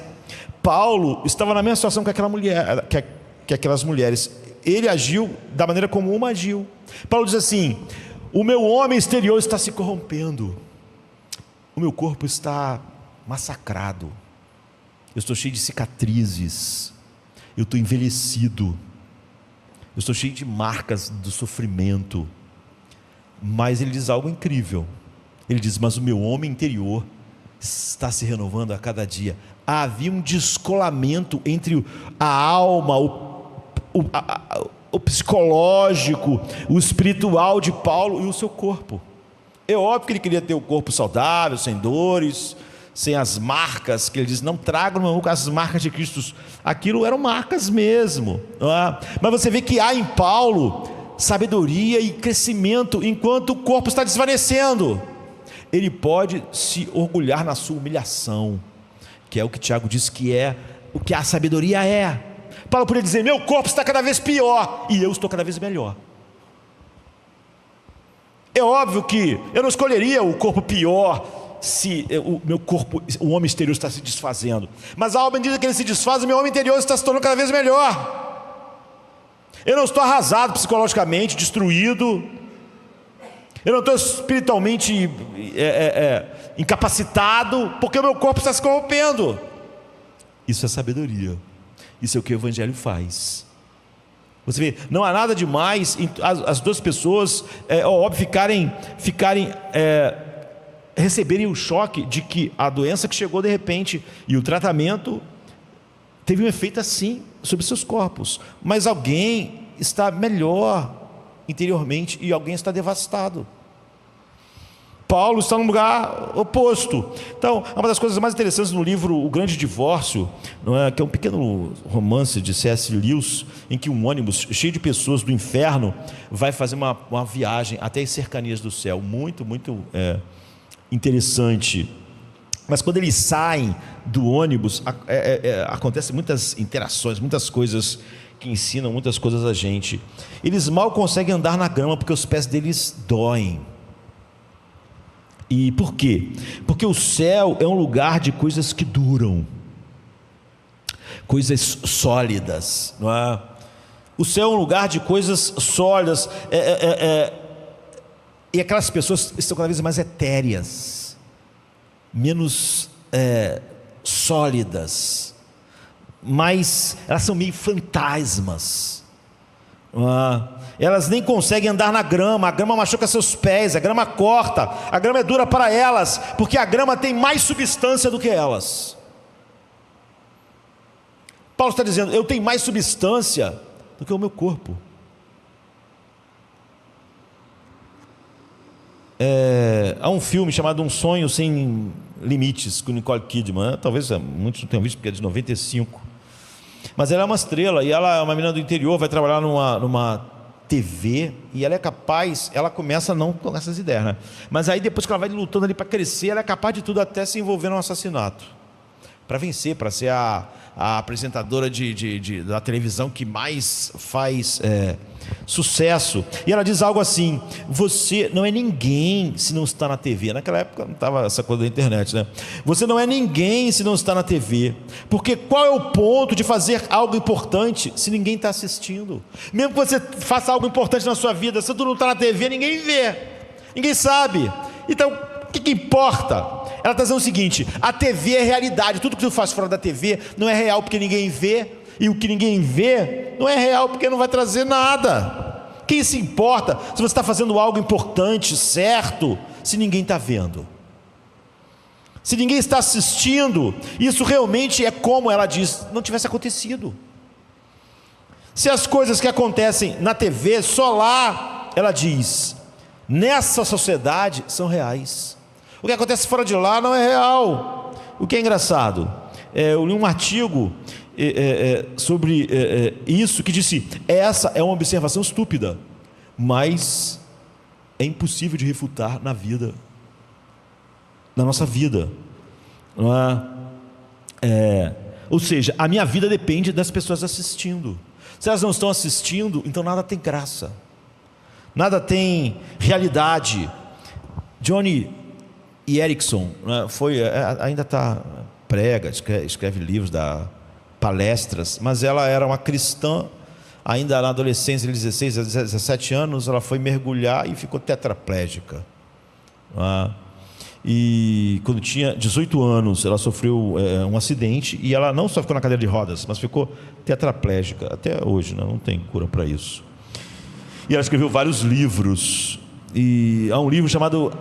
Paulo estava na mesma situação que aquela mulher, que aquelas mulheres. Ele agiu da maneira como uma agiu. Paulo diz assim: o meu homem exterior está se corrompendo, o meu corpo está massacrado, eu estou cheio de cicatrizes, eu estou envelhecido, eu estou cheio de marcas do sofrimento. Mas ele diz algo incrível. Ele diz: mas o meu homem interior está se renovando a cada dia. Havia um descolamento entre a alma, o psicológico, o espiritual de Paulo e o seu corpo. É óbvio que ele queria ter o corpo saudável, sem dores, sem as marcas, que ele diz: não tragam no meu corpo as marcas de Cristo. Aquilo eram marcas mesmo, não é? Mas você vê que há em Paulo sabedoria e crescimento, enquanto o corpo está desvanecendo. Ele pode se orgulhar na sua humilhação, que é o que Tiago diz que é o que a sabedoria é. Paulo poderia dizer: meu corpo está cada vez pior e eu estou cada vez melhor. É óbvio que eu não escolheria o corpo pior se o meu corpo, o homem exterior está se desfazendo, mas à medida que ele se desfaz, o meu homem interior está se tornando cada vez melhor. Eu não estou arrasado psicologicamente, destruído, eu não estou espiritualmente incapacitado, porque o meu corpo está se corrompendo. Isso é sabedoria, isso é o que o Evangelho faz. Você vê, não há nada demais as duas pessoas, óbvio, receberem o choque de que a doença que chegou de repente e o tratamento teve um efeito assim sobre seus corpos, mas alguém está melhor interiormente e alguém está devastado. Paulo está num lugar oposto. Então, uma das coisas mais interessantes no livro O Grande Divórcio, não é, que é um pequeno romance de C.S. Lewis, em que um ônibus cheio de pessoas do inferno vai fazer uma viagem até as cercanias do céu. Muito interessante. Mas quando eles saem do ônibus, acontecem muitas interações, muitas coisas que ensinam muitas coisas a gente. Eles mal conseguem andar na grama porque os pés deles doem. E por quê? Porque o céu é um lugar de coisas que duram, coisas sólidas, não é? O céu é um lugar de coisas sólidas, e aquelas pessoas estão cada vez mais etéreas, menos sólidas, mas elas são meio fantasmas, não é? Elas nem conseguem andar na grama, a grama machuca seus pés, a grama corta, a grama é dura para elas, porque a grama tem mais substância do que elas. Paulo está dizendo: eu tenho mais substância do que o meu corpo. Há um filme chamado Um Sonho Sem Limites, com Nicole Kidman, talvez muitos não tenham visto porque é de 95, mas ela é uma estrela, e ela é uma menina do interior, vai trabalhar numa TV, e ela é capaz, ela começa não com essas ideias, né? Mas aí depois que ela vai lutando ali para crescer, ela é capaz de tudo, até se envolver num assassinato, para vencer, para ser a apresentadora da televisão que mais faz sucesso. E ela diz algo assim: você não é ninguém se não está na TV. Naquela época não estava essa coisa da internet, né? Você não é ninguém se não está na TV, porque qual é o ponto de fazer algo importante se ninguém está assistindo? Mesmo que você faça algo importante na sua vida, se tu não está na TV, ninguém vê, ninguém sabe. Então, o que importa? Ela está dizendo o seguinte: a TV é realidade, tudo que tu faz fora da TV não é real porque ninguém vê, e o que ninguém vê não é real porque não vai trazer nada. Quem se importa se você está fazendo algo importante, certo, se ninguém está vendo, se ninguém está assistindo? Isso realmente é como ela diz, não tivesse acontecido. Se as coisas que acontecem na TV, só lá, ela diz, nessa sociedade são reais. O que acontece fora de lá não é real. O que é engraçado, eu li um artigo sobre isso, que disse: essa é uma observação estúpida, mas é impossível de refutar na nossa vida, não é? Ou seja, a minha vida depende das pessoas assistindo. Se elas não estão assistindo, então nada tem graça, nada tem realidade. Johnny Erickson, né, ainda prega, escreve livros, dá palestras, mas ela era uma cristã, ainda na adolescência, de 16 a 17 anos, ela foi mergulhar e ficou tetraplégica. E quando tinha 18 anos, ela sofreu um acidente, e ela não só ficou na cadeira de rodas, mas ficou tetraplégica, até hoje, né? Não tem cura para isso. E ela escreveu vários livros, e há um livro chamado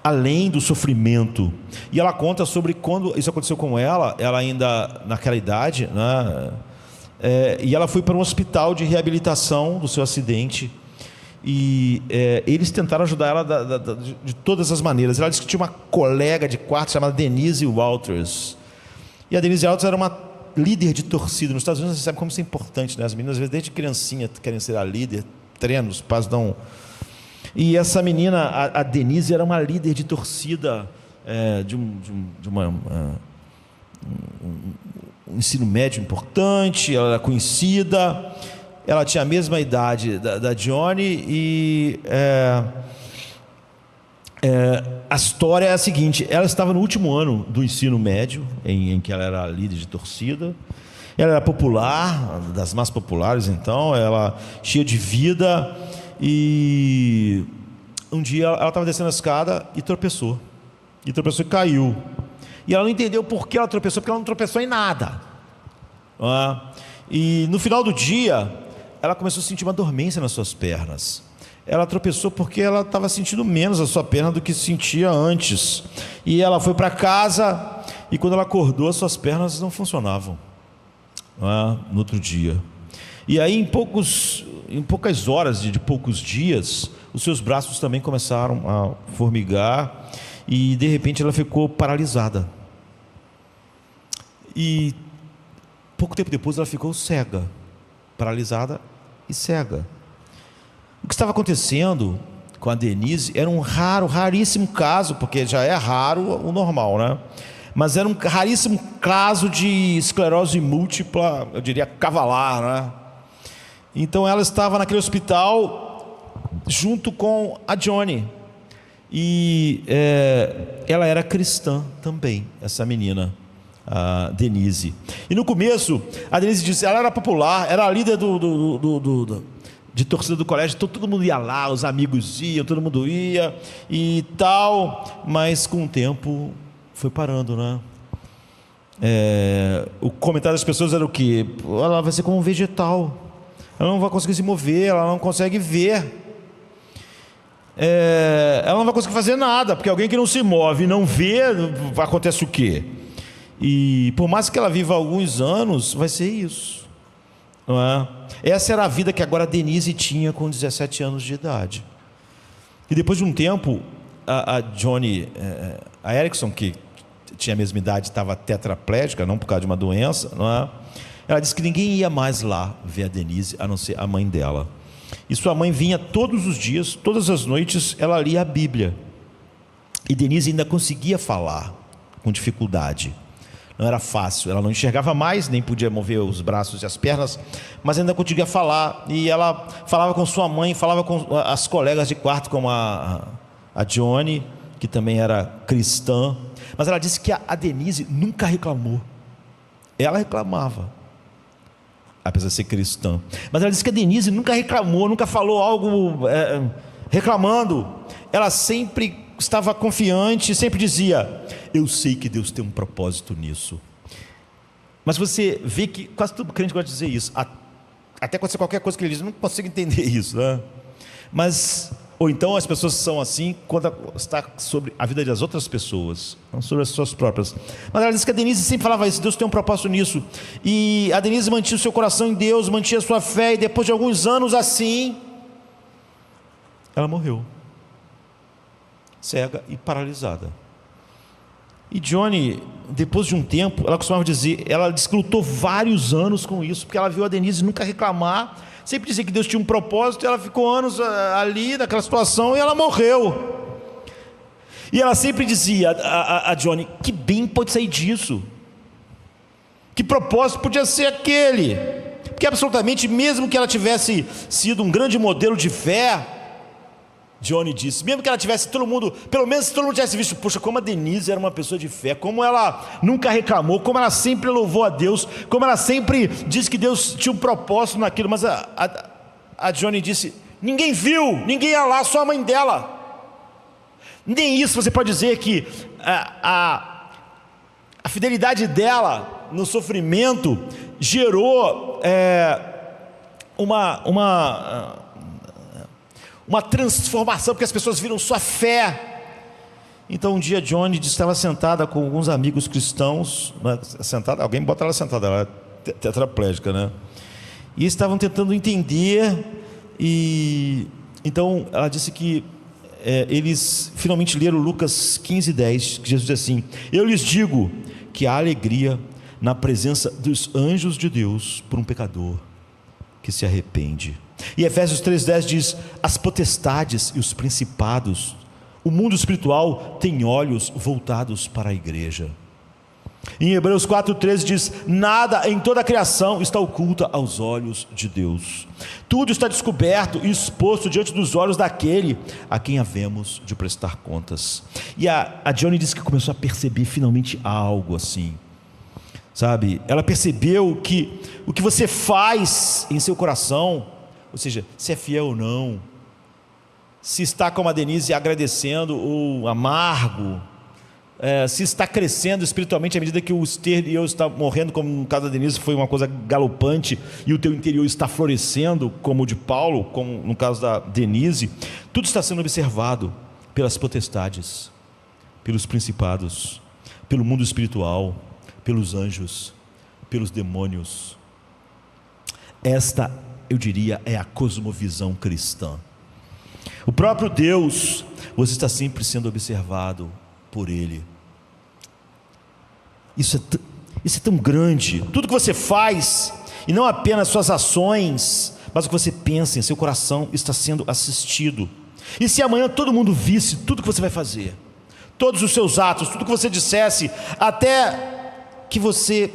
Além do Sofrimento, e ela conta sobre quando isso aconteceu com ela ainda naquela idade, né? E ela foi para um hospital de reabilitação do seu acidente, e eles tentaram ajudar ela de todas as maneiras. Ela disse que tinha uma colega de quarto chamada Denise Walters, e a Denise Walters era uma líder de torcida. Nos Estados Unidos você sabe como isso é importante, né? As meninas às vezes desde criancinha querem ser a líder, treinam, os pais dão. E essa menina, a Denise, era uma líder de torcida um ensino médio importante. Ela era conhecida, ela tinha a mesma idade da Johnny, e a história é a seguinte: ela estava no último ano do ensino médio, em que ela era líder de torcida. Ela era popular, das mais populares, então, ela cheia de vida. E um dia ela estava descendo a escada e tropeçou e caiu, e ela não entendeu por que ela tropeçou, porque ela não tropeçou em nada, e no final do dia ela começou a sentir uma dormência nas suas pernas. Ela tropeçou porque ela estava sentindo menos a sua perna do que sentia antes, e ela foi para casa, e quando ela acordou, as suas pernas não funcionavam, no outro dia. E aí, em poucas horas de poucos dias, os seus braços também começaram a formigar, e de repente ela ficou paralisada. E pouco tempo depois ela ficou cega, paralisada e cega. O que estava acontecendo com a Denise era um raríssimo caso, porque já é raro o normal, né? Mas era um raríssimo caso de esclerose múltipla, eu diria cavalar, né? Então ela estava naquele hospital junto com a Johnny, e ela era cristã também, essa menina, a Denise. E no começo a Denise disse, ela era popular, era a líder de torcida do colégio, então todo mundo ia lá, os amigos iam, todo mundo ia e tal, mas com o tempo foi parando, né? O comentário das pessoas era o quê? Ela vai ser como um vegetal, ela não vai conseguir se mover, ela não consegue ver, ela não vai conseguir fazer nada, porque alguém que não se move e não vê, acontece o quê? E por mais que ela viva alguns anos, vai ser isso, não é? Essa era a vida que agora a Denise tinha com 17 anos de idade. E depois de um tempo, a Johnny, a Erickson, que tinha a mesma idade, estava tetraplégica, não por causa de uma doença, não é? Ela disse que ninguém ia mais lá ver a Denise, a não ser a mãe dela. E sua mãe vinha todos os dias, todas as noites, ela lia a Bíblia. E Denise ainda conseguia falar com dificuldade. Não era fácil, ela não enxergava mais, nem podia mover os braços e as pernas, mas ainda conseguia falar. E ela falava com sua mãe, falava com as colegas de quarto, como a Johnny, que também era cristã. Mas ela disse que a Denise nunca reclamou. Ela reclamava, apesar de ser cristã. Mas ela disse que a Denise nunca reclamou, nunca falou algo reclamando. Ela sempre estava confiante, sempre dizia, eu sei que Deus tem um propósito nisso. Mas você vê que quase todo crente gosta de dizer isso, até acontecer qualquer coisa que ele diz, eu não consigo entender isso, né? Mas, ou então as pessoas são assim quando está sobre a vida das outras pessoas, não sobre as suas próprias. Mas ela disse que a Denise sempre falava isso, Deus tem um propósito nisso. E a Denise mantinha o seu coração em Deus, mantinha a sua fé, e depois de alguns anos assim, ela morreu, cega e paralisada. E Johnny, depois de um tempo, ela costumava dizer, ela disse que lutou vários anos com isso, porque ela viu a Denise nunca reclamar, sempre dizia que Deus tinha um propósito, e ela ficou anos ali naquela situação, e ela morreu. E ela sempre dizia a Johnny, que bem pode sair disso? Que propósito podia ser aquele? Porque absolutamente, mesmo que ela tivesse sido um grande modelo de fé, Johnny disse, mesmo que ela tivesse pelo menos todo mundo tivesse visto, poxa, como a Denise era uma pessoa de fé, como ela nunca reclamou, como ela sempre louvou a Deus, como ela sempre disse que Deus tinha um propósito naquilo. Mas a Johnny disse, ninguém viu, ninguém ia lá, só a mãe dela. Nem isso você pode dizer que a fidelidade dela no sofrimento gerou uma transformação, porque as pessoas viram sua fé. Então um dia Johnny estava sentada com alguns amigos cristãos, sentada, alguém bota ela sentada, ela é tetraplégica, né? E estavam tentando entender, e então ela disse que eles finalmente leram Lucas 15:10, que Jesus diz assim: eu lhes digo que há alegria na presença dos anjos de Deus por um pecador que se arrepende. E Efésios 3:10 diz: as potestades e os principados, o mundo espiritual tem olhos voltados para a igreja. Em Hebreus 4:13 diz: nada em toda a criação está oculta aos olhos de Deus. Tudo está descoberto e exposto diante dos olhos daquele a quem havemos de prestar contas. E a Johnny disse que começou a perceber finalmente algo assim, sabe? Ela percebeu que o que você faz em seu coração, ou seja, se é fiel ou não, se está como a Denise agradecendo ou amargo, se está crescendo espiritualmente à medida que o Esther e eu está morrendo, como no caso da Denise foi uma coisa galopante, e o teu interior está florescendo, como o de Paulo, como no caso da Denise, tudo está sendo observado pelas potestades, pelos principados, pelo mundo espiritual, pelos anjos, pelos demônios. Esta, eu diria, é a cosmovisão cristã. O próprio Deus, você está sempre sendo observado por Ele. Isso é tão grande. Tudo que você faz, e não apenas suas ações, mas o que você pensa em seu coração, está sendo assistido. E se amanhã todo mundo visse tudo que você vai fazer, todos os seus atos, tudo que você dissesse, até que você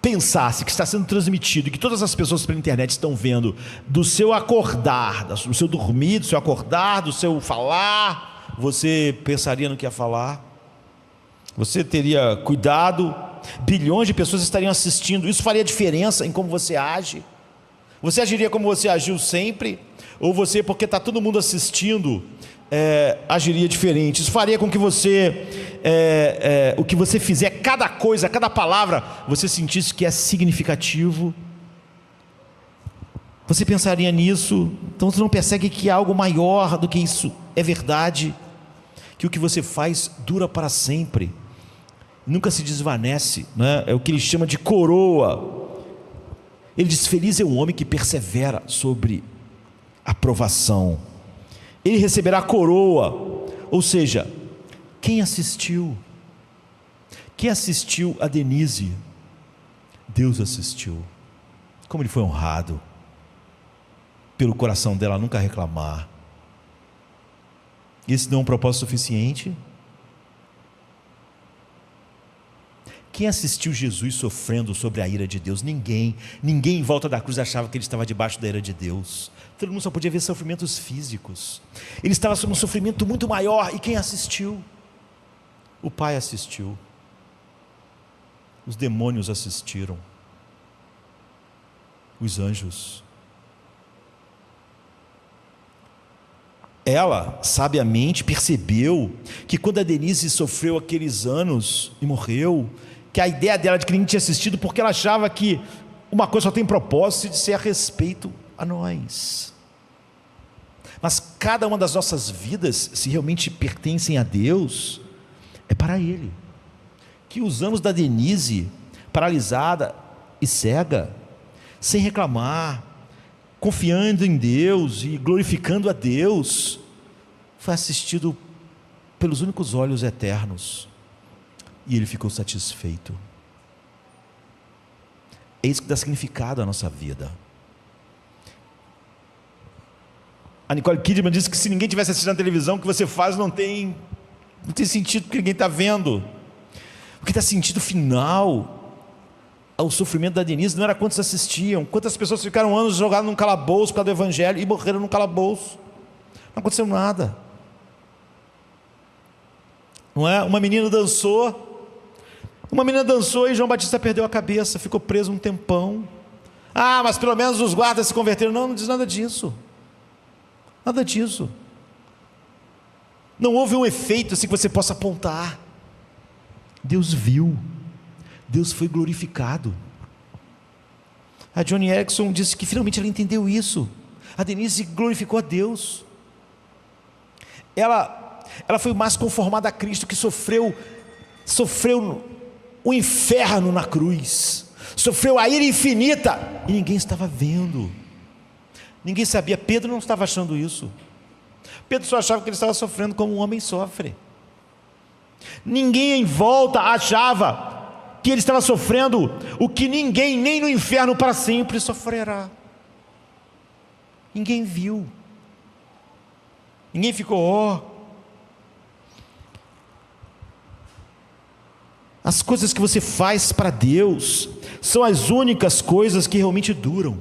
pensasse que está sendo transmitido, e que todas as pessoas pela internet estão vendo, do seu acordar, do seu dormir, do seu acordar, do seu falar, você pensaria no que ia falar? Você teria cuidado? Bilhões de pessoas estariam assistindo. Isso faria diferença em como você age? Você agiria como você agiu sempre? Ou você, porque está todo mundo assistindo, agiria diferente? Isso faria com que você, o que você fizer, cada coisa, cada palavra, você sentisse que é significativo? Você pensaria nisso? Então você não percebe que há algo maior do que isso é verdade, que o que você faz dura para sempre, nunca se desvanece, né? É o que ele chama de coroa. Ele diz: feliz é o homem que persevera sobre a provação, ele receberá a coroa. Ou seja, quem assistiu a Denise? Deus assistiu. Como ele foi honrado pelo coração dela nunca reclamar. Esse não é um propósito suficiente? Quem assistiu Jesus sofrendo sobre a ira de Deus? Ninguém em volta da cruz achava que ele estava debaixo da ira de Deus. Todo mundo só podia ver sofrimentos físicos. Ele estava sob um sofrimento muito maior. E quem assistiu? O Pai assistiu. Os demônios assistiram. Os anjos. Ela sabiamente percebeu que quando a Denise sofreu aqueles anos e morreu, que a ideia dela de que ninguém tinha assistido, porque ela achava que uma coisa só tem propósito de ser a respeito a nós. Mas cada uma das nossas vidas, se realmente pertencem a Deus, é para Ele. Que os anos da Denise, paralisada e cega, sem reclamar, confiando em Deus e glorificando a Deus, foi assistido pelos únicos olhos eternos, e ele ficou satisfeito. É isso que dá significado à nossa vida. A Nicole Kidman disse que se ninguém tivesse assistindo a televisão, o que você faz não tem sentido, porque ninguém está vendo. O que dá sentido final ao sofrimento da Denise não era quantos assistiam, quantas pessoas ficaram anos jogadas num calabouço por causa do evangelho e morreram num calabouço. Não aconteceu nada. Não é? Uma menina dançou e João Batista perdeu a cabeça, ficou preso um tempão. Ah, mas pelo menos os guardas se converteram. Não diz nada disso. Nada disso. Não houve um efeito assim que você possa apontar. Deus viu, Deus foi glorificado. A Joni Eareckson disse que finalmente ela entendeu isso. A Denise glorificou a Deus. Ela foi mais conformada a Cristo, que sofreu o inferno na cruz, sofreu a ira infinita, e ninguém estava vendo, ninguém sabia. Pedro não estava achando isso. Pedro só achava que ele estava sofrendo como um homem sofre. Ninguém em volta achava que ele estava sofrendo o que ninguém, nem no inferno para sempre, sofrerá. Ninguém viu, ninguém ficou, ó. As coisas que você faz para Deus são as únicas coisas que realmente duram.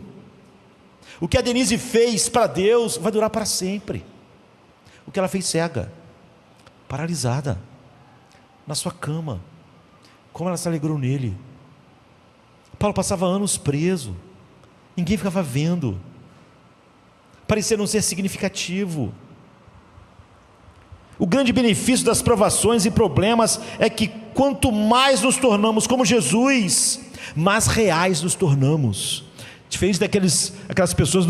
O que a Denise fez para Deus vai durar para sempre. O que ela fez cega, paralisada, na sua cama, como ela se alegrou nele. Paulo passava anos preso, ninguém ficava vendo, parecia não ser significativo. O grande benefício das provações e problemas é que quanto mais nos tornamos como Jesus, mais reais nos tornamos. Diferente daquelas pessoas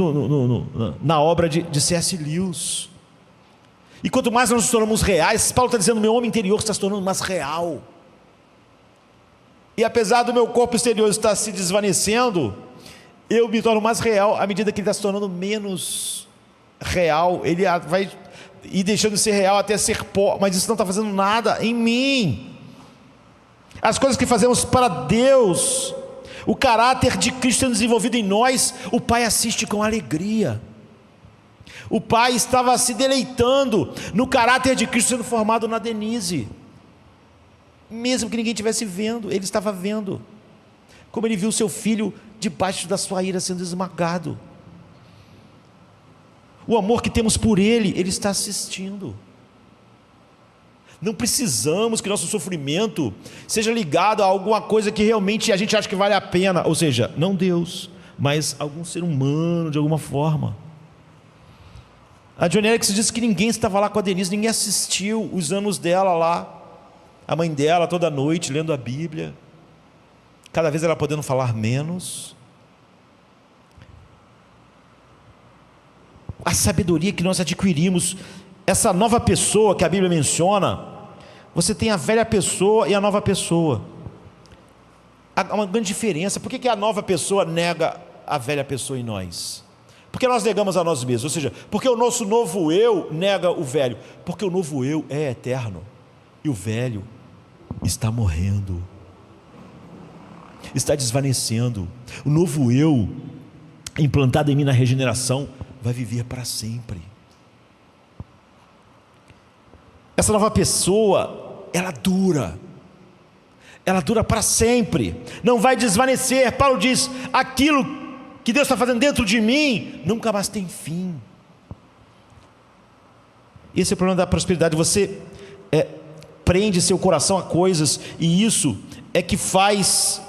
na obra de C.S. Lewis. E quanto mais nós nos tornamos reais, Paulo está dizendo, meu homem interior está se tornando mais real. E apesar do meu corpo exterior estar se desvanecendo, eu me torno mais real à medida que ele está se tornando menos real. Ele vai ir deixando de ser real até ser pó, mas isso não está fazendo nada em mim. As coisas que fazemos para Deus, o caráter de Cristo sendo desenvolvido em nós, o Pai assiste com alegria. O Pai estava se deleitando no caráter de Cristo sendo formado na Denise, mesmo que ninguém estivesse vendo, Ele estava vendo, como Ele viu seu filho debaixo da sua ira sendo esmagado. O amor que temos por Ele, Ele está assistindo. Não precisamos que nosso sofrimento seja ligado a alguma coisa que realmente a gente acha que vale a pena, ou seja, não Deus, mas algum ser humano de alguma forma. A Joni Eareckson disse que ninguém estava lá com a Denise, ninguém assistiu os anos dela lá, a mãe dela toda noite lendo a Bíblia, cada vez ela podendo falar menos. A sabedoria que nós adquirimos, essa nova pessoa que a Bíblia menciona, você tem a velha pessoa e a nova pessoa. Há uma grande diferença. Por que a nova pessoa nega a velha pessoa em nós? Porque nós negamos a nós mesmos, ou seja, porque o nosso novo eu nega o velho, porque o novo eu é eterno, e o velho está morrendo, está desvanecendo. O novo eu, implantado em mim na regeneração, vai viver para sempre. Essa nova pessoa, ela dura para sempre, não vai desvanecer. Paulo diz, aquilo que Deus está fazendo dentro de mim, nunca mais tem fim. Esse é o problema da prosperidade. Você prende seu coração a coisas, e isso é que faz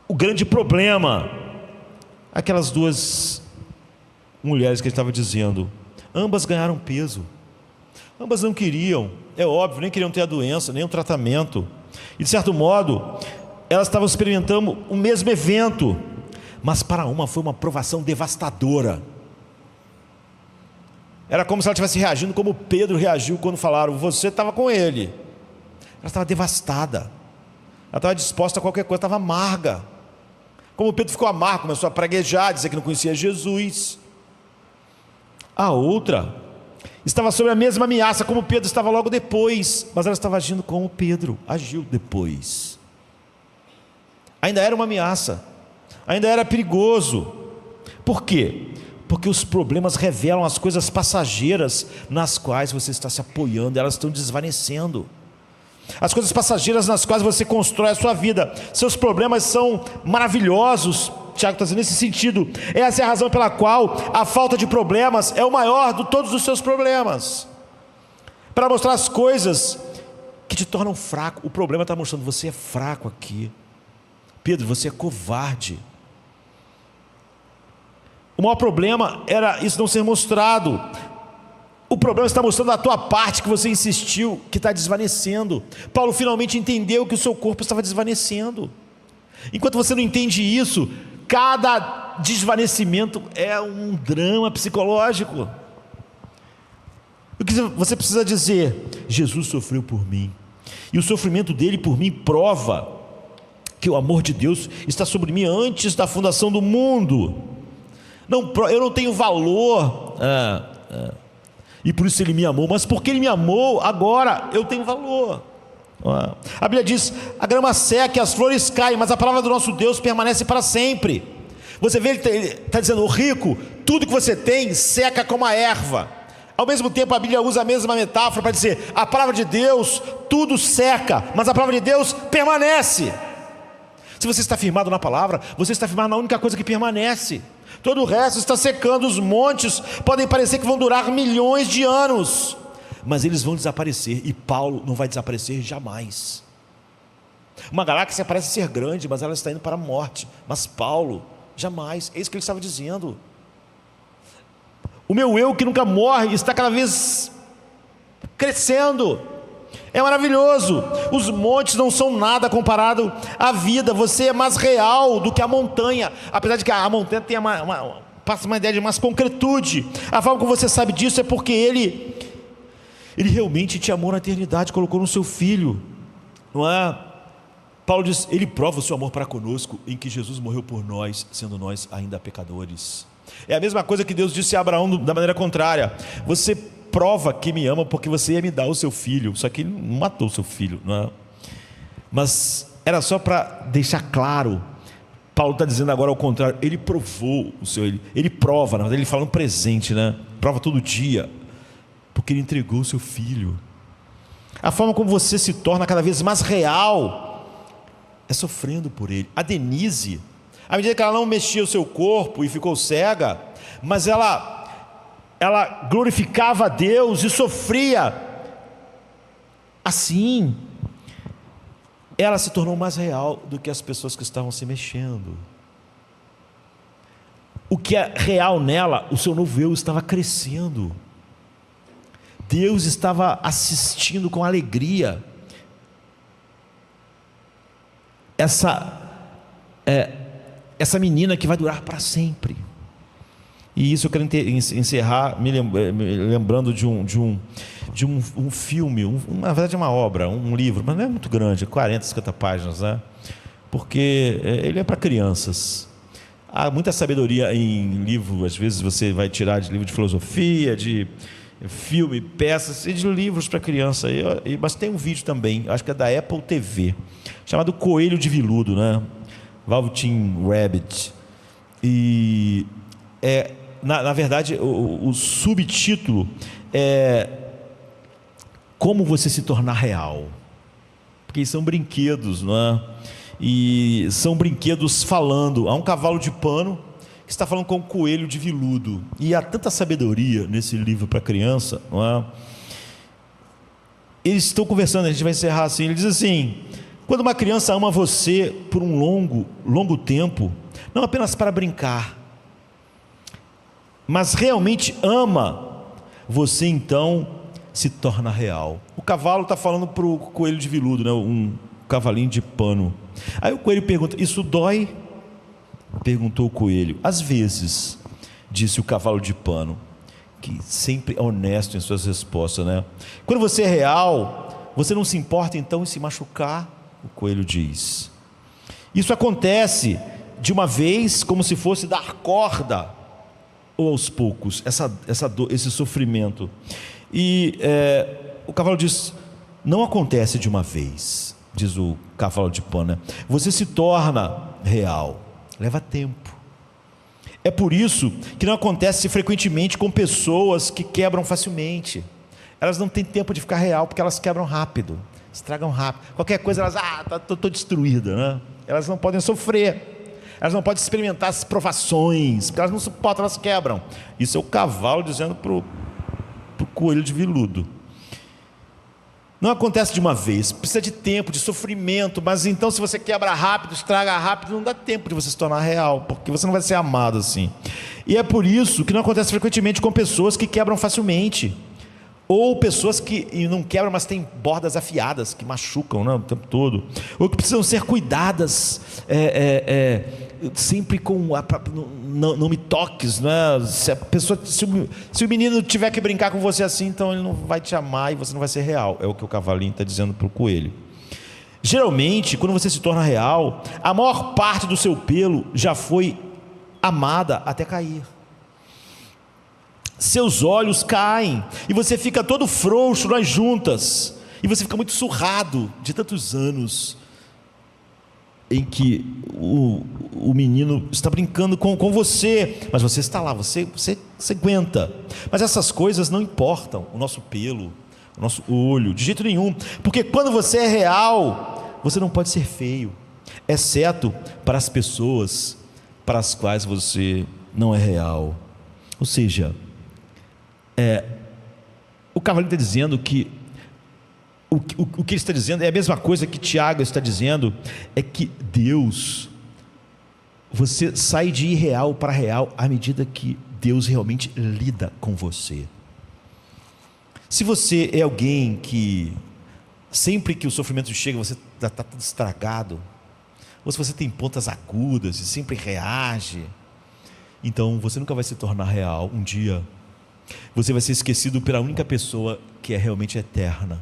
o grande problema. Aquelas duas mulheres que ele estava dizendo, ambas ganharam peso, ambas não queriam, é óbvio, nem queriam ter a doença, nem o tratamento, e de certo modo, elas estavam experimentando o mesmo evento, mas para uma foi uma provação devastadora. Era como se ela estivesse reagindo como Pedro reagiu quando falaram, você estava com ele. Ela estava devastada, ela estava disposta a qualquer coisa, estava amarga. Como Pedro ficou amargo, começou a praguejar, dizer que não conhecia Jesus. A outra estava sob a mesma ameaça como Pedro estava logo depois, mas ela estava agindo como Pedro agiu depois. Ainda era uma ameaça, ainda era perigoso. Por quê? Porque os problemas revelam as coisas passageiras nas quais você está se apoiando, elas estão desvanecendo. As coisas passageiras nas quais você constrói a sua vida. Seus problemas são maravilhosos, Tiago está dizendo nesse sentido. Essa é a razão pela qual a falta de problemas é o maior de todos os seus problemas, para mostrar as coisas que te tornam fraco. O problema está mostrando, você é fraco aqui. Pedro, você é covarde. O maior problema era isso não ser mostrado. O problema está mostrando a tua parte que você insistiu, que está desvanecendo. Paulo finalmente entendeu que o seu corpo estava desvanecendo. Enquanto você não entende isso, cada desvanecimento é um drama psicológico. O que você precisa dizer? Jesus sofreu por mim, e o sofrimento dele por mim prova que o amor de Deus está sobre mim antes da fundação do mundo. Eu não tenho valor, e por isso ele me amou, mas porque ele me amou, agora eu tenho valor. A Bíblia diz: a grama seca e as flores caem, mas a palavra do nosso Deus permanece para sempre. Você vê, ele está dizendo: o rico, tudo que você tem seca como a erva. Ao mesmo tempo a Bíblia usa a mesma metáfora para dizer: a palavra de Deus, tudo seca, mas a palavra de Deus permanece. Se você está firmado na palavra, você está firmado na única coisa que permanece. Todo o resto está secando. Os montes podem parecer que vão durar milhões de anos, mas eles vão desaparecer, e Paulo não vai desaparecer jamais. Uma galáxia parece ser grande, mas ela está indo para a morte, mas Paulo, jamais. É isso que ele estava dizendo. O meu eu que nunca morre está cada vez crescendo. É maravilhoso. Os montes não são nada comparado à vida. Você é mais real do que a montanha, apesar de que a montanha tem passa uma ideia de mais concretude. A forma como você sabe disso é porque ele realmente te amou na eternidade, colocou no seu filho, não é? Paulo diz: ele prova o seu amor para conosco em que Jesus morreu por nós, sendo nós ainda pecadores. É a mesma coisa que Deus disse a Abraão da maneira contrária: você prova que me ama porque você ia me dar o seu filho. Só que ele não matou o seu filho, não é? Mas era só para deixar claro. Paulo está dizendo agora ao contrário: ele provou o seu, ele prova, na verdade ele fala no presente, né? Prova todo dia, porque ele entregou o seu filho. A forma como você se torna cada vez mais real é sofrendo por ele. A Denise, à medida que ela não mexia o seu corpo e ficou cega, mas ela glorificava a Deus e sofria, assim ela se tornou mais real do que as pessoas que estavam se mexendo. O que é real nela, o seu novo eu estava crescendo. Deus estava assistindo com alegria essa menina que vai durar para sempre. E isso eu quero encerrar me lembrando de um filme, na verdade é uma obra, um livro, mas não é muito grande, 40, 50 páginas, né? Porque ele é para crianças. Há muita sabedoria em livro, às vezes você vai tirar de livro de filosofia, de filme, peças e de livros para criança. Mas tem um vídeo também, acho que é da Apple TV, chamado Coelho de Viludo, né? Velveteen Rabbit. E na verdade o subtítulo é Como Você Se Tornar Real, porque são brinquedos, não é? E são brinquedos falando. Há um cavalo de pano que está falando com um coelho de veludo, e há tanta sabedoria nesse livro para criança, não é? Eles estão conversando, a gente vai encerrar assim. Ele diz assim: quando uma criança ama você por um longo tempo, não apenas para brincar, mas realmente ama você, então se torna real. O cavalo está falando para o coelho de veludo, né? Um cavalinho de pano. Aí o coelho pergunta: isso dói? Perguntou o coelho. Às vezes, disse o cavalo de pano, que sempre é honesto em suas respostas, né? Quando você é real, você não se importa então em se machucar? O coelho diz. Isso acontece de uma vez, como se fosse dar corda, ou aos poucos, essa dor, esse sofrimento. E o cavalo diz: não acontece de uma vez, diz o cavalo de pano, né? Você se torna real, leva tempo. É por isso que não acontece frequentemente com pessoas que quebram facilmente. Elas não têm tempo de ficar real, porque elas quebram rápido, estragam rápido. Qualquer coisa elas, estou destruída, né? Elas não podem sofrer, elas não podem experimentar as provações, porque elas não suportam, elas quebram. Isso é o cavalo dizendo para o coelho de veludo. Não acontece de uma vez, precisa de tempo, de sofrimento. Mas então, se você quebra rápido, estraga rápido, não dá tempo de você se tornar real, porque você não vai ser amado assim. E é por isso que não acontece frequentemente com pessoas que quebram facilmente. ou pessoas que não quebram, mas têm bordas afiadas, que machucam, né, o tempo todo, ou que precisam ser cuidadas, sempre com não me toques, né? Se o menino tiver que brincar com você assim, então ele não vai te amar e você não vai ser real. É o que o cavalinho está dizendo para o coelho. Geralmente, quando você se torna real, a maior parte do seu pelo já foi amada até cair. Seus olhos caem e você fica todo frouxo nas juntas, e você fica muito surrado de tantos anos em que o menino está brincando com você, mas você está lá, você aguenta. Mas essas coisas não importam, o nosso pelo, o nosso olho, de jeito nenhum, porque quando você é real, você não pode ser feio, exceto para as pessoas para as quais você não é real. Ou seja, o cavalinho está dizendo que o que ele está dizendo é a mesma coisa que Tiago está dizendo, é que Deus, você sai de irreal para real à medida que Deus realmente lida com você. Se você é alguém que sempre que o sofrimento chega você está tudo estragado, ou se você tem pontas agudas e sempre reage, então você nunca vai se tornar real. Um dia você vai ser esquecido pela única pessoa que é realmente eterna.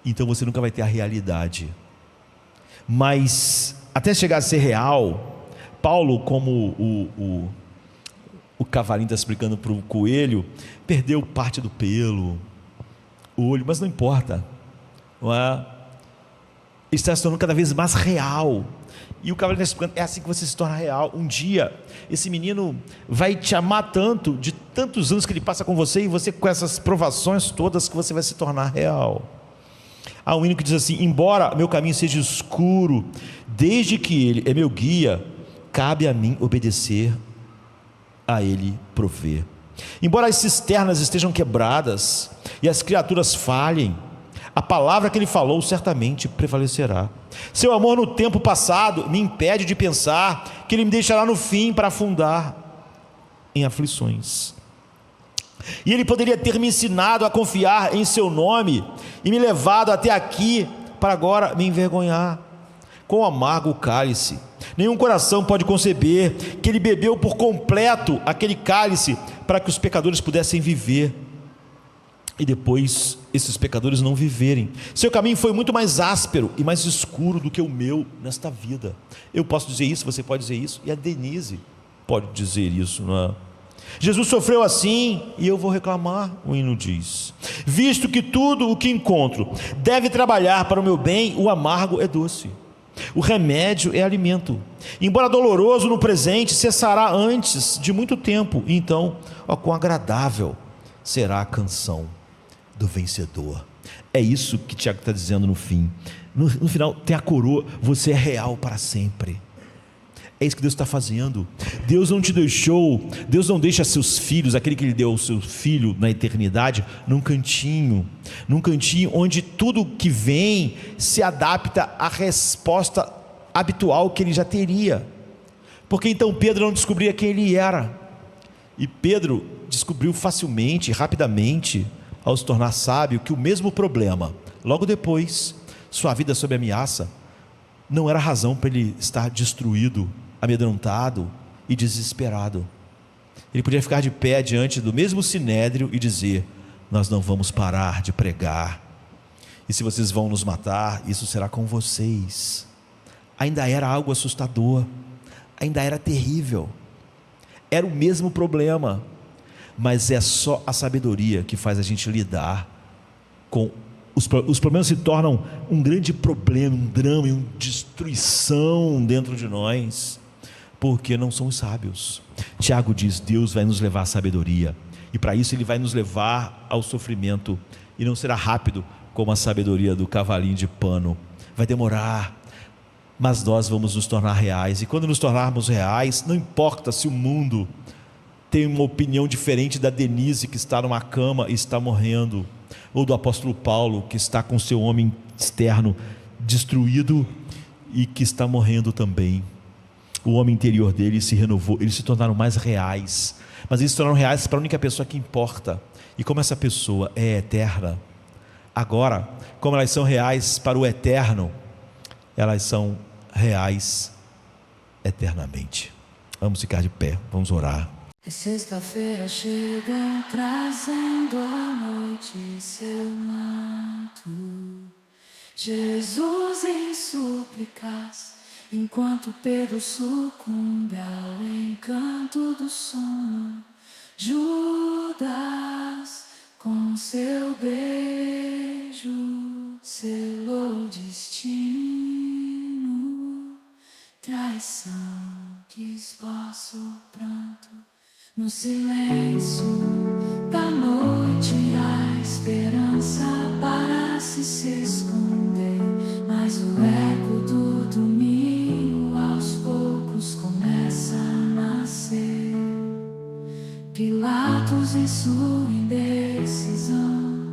Então você nunca vai ter a realidade. Mas até chegar a ser real, Paulo, como o cavalinho está explicando para o coelho, perdeu parte do pelo, o olho, mas não importa, não é? Ele está se tornando cada vez mais real. E o cavalinho está explicando, é assim que você se torna real. Um dia, esse menino vai te amar tanto, de tantos anos que ele passa com você, e você com essas provações todas, que você vai se tornar real. Há um hino que diz assim: embora meu caminho seja escuro, desde que Ele é meu guia, cabe a mim obedecer, a Ele prover. Embora as cisternas estejam quebradas e as criaturas falhem, a palavra que Ele falou certamente prevalecerá. Seu amor no tempo passado me impede de pensar que Ele me deixará no fim para afundar em aflições. E Ele poderia ter me ensinado a confiar em seu nome e me levado até aqui para agora me envergonhar. Quão amargo o cálice! Nenhum coração pode conceber que Ele bebeu por completo aquele cálice para que os pecadores pudessem viver e depois esses pecadores não viverem. Seu caminho foi muito mais áspero e mais escuro do que o meu nesta vida. Eu posso dizer isso, você pode dizer isso, e a Denise pode dizer isso, não é? Jesus sofreu assim e eu vou reclamar, o hino diz. Visto que tudo o que encontro deve trabalhar para o meu bem, o amargo é doce, o remédio é alimento. Embora doloroso no presente, cessará antes de muito tempo. E então, ó, quão agradável será a canção do vencedor. É isso que Tiago está dizendo no fim. No final tem a coroa, você é real para sempre. É isso que Deus está fazendo. Deus não te deixou, Deus não deixa seus filhos, aquele que Ele deu ao seu filho na eternidade, num cantinho onde tudo que vem se adapta à resposta habitual que ele já teria. Porque então Pedro não descobria quem ele era, e Pedro descobriu facilmente, rapidamente, ao se tornar sábio, que o mesmo problema, logo depois, sua vida sob ameaça, não era razão para ele estar destruído, amedrontado e desesperado. Ele podia ficar de pé diante do mesmo sinédrio e dizer: nós não vamos parar de pregar, e se vocês vão nos matar, isso será com vocês. Ainda era algo assustador, ainda era terrível, era o mesmo problema, mas é só a sabedoria que faz a gente lidar com os problemas. Se tornam um grande problema, um drama e uma destruição dentro de nós, porque não somos sábios. Tiago diz: Deus vai nos levar à sabedoria, e para isso Ele vai nos levar ao sofrimento, e não será rápido como a sabedoria do cavalinho de pano. Vai demorar, mas nós vamos nos tornar reais, e quando nos tornarmos reais, não importa se o mundo tem uma opinião diferente da Denise, que está numa cama e está morrendo, ou do apóstolo Paulo, que está com seu homem externo destruído e que está morrendo também. O homem interior dele se renovou, eles se tornaram mais reais, mas eles se tornaram reais para a única pessoa que importa, E como essa pessoa é eterna, agora, como elas são reais para o eterno, elas são reais eternamente. Vamos ficar de pé, vamos orar. Sexta-feira chega trazendo a noite em seu manto. Jesus em súplicas, enquanto Pedro sucumbe ao encanto do sono. Judas, com seu beijo, selou o destino. Traição que esboça o pranto. No silêncio da noite, a esperança parece se esconder, mas o eco do domingo aos poucos começa a nascer. Pilatos em sua indecisão,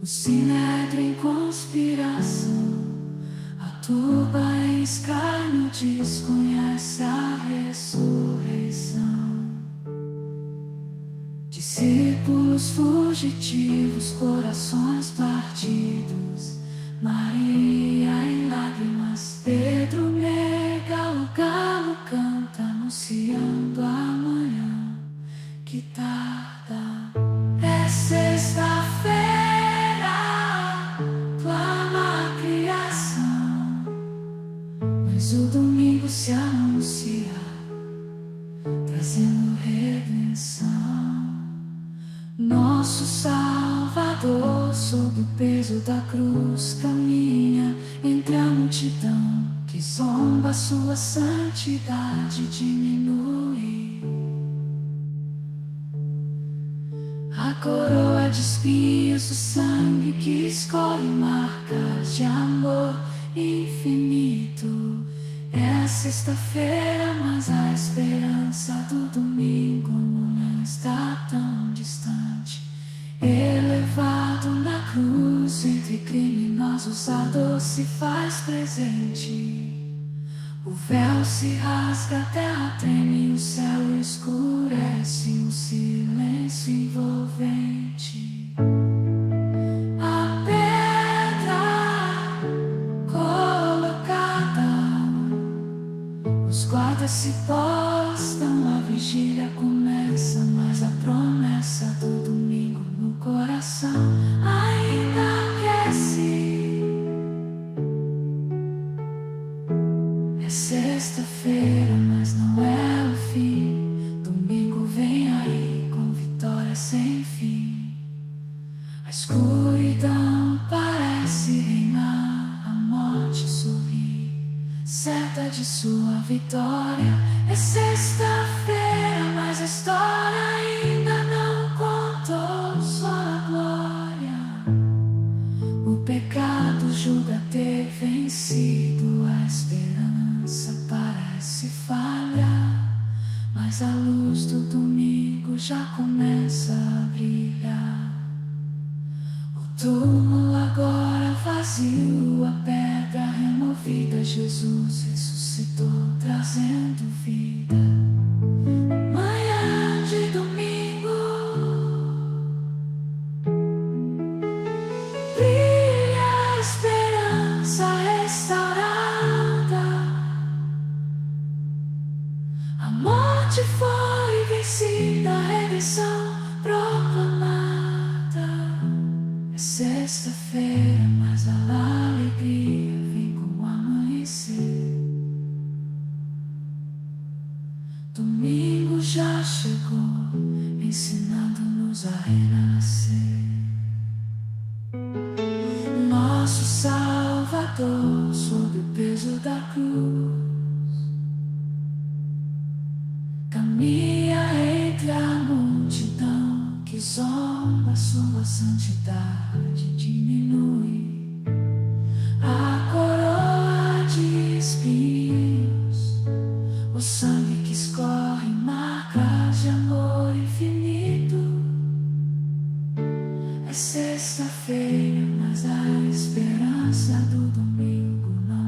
o sinédrio em conspiração, a turba em escárnio desconhece a ressurreição. Discípulos fugitivos, corações partidos, Maria em lágrimas, Pedro nega, o galo canta, anunciando amanhã que tarda. É sexta-feira, clama a criação, mas o domingo se anuncia, trazendo redenção. Nosso Salvador, sob o peso da cruz, caminha entre a multidão que zomba, sua santidade diminui. A coroa de espinhos, o sangue que escolhe marcas de amor infinito. É a sexta-feira, mas a esperança do domingo não está tão distante. Elevado na cruz, entre criminosos a dor se faz presente. O véu se rasga, a terra treme, o céu escurece, um silêncio envolvente. A pedra colocada, os guardas se postam, a vigília começa, mas a promessa do domingo no coração ainda aquece. É sexta-feira, mas não é o fim. Domingo vem aí com vitória sem fim. A escuridão parece reinar, a morte sorri, certa de sua vitória. É sexta-feira, mas a história ainda não contou, só a glória. O pecado julga ter vencido, a esperança parece falhar, mas a luz do domingo já começa a brilhar. O túmulo agora vazio, a pedra removida, Jesus ressuscitou, trazendo vida. Manhã de domingo, brilha a esperança restaurada. A morte foi vencida, a redenção proclamada. É sexta-feira, mas a alegria vem com o amanhecer. Domingo já chegou, ensinando-nos a renascer. Nosso Salvador, sob o peso da cruz, caminha entre a multidão que zomba, sua santidade diminui. A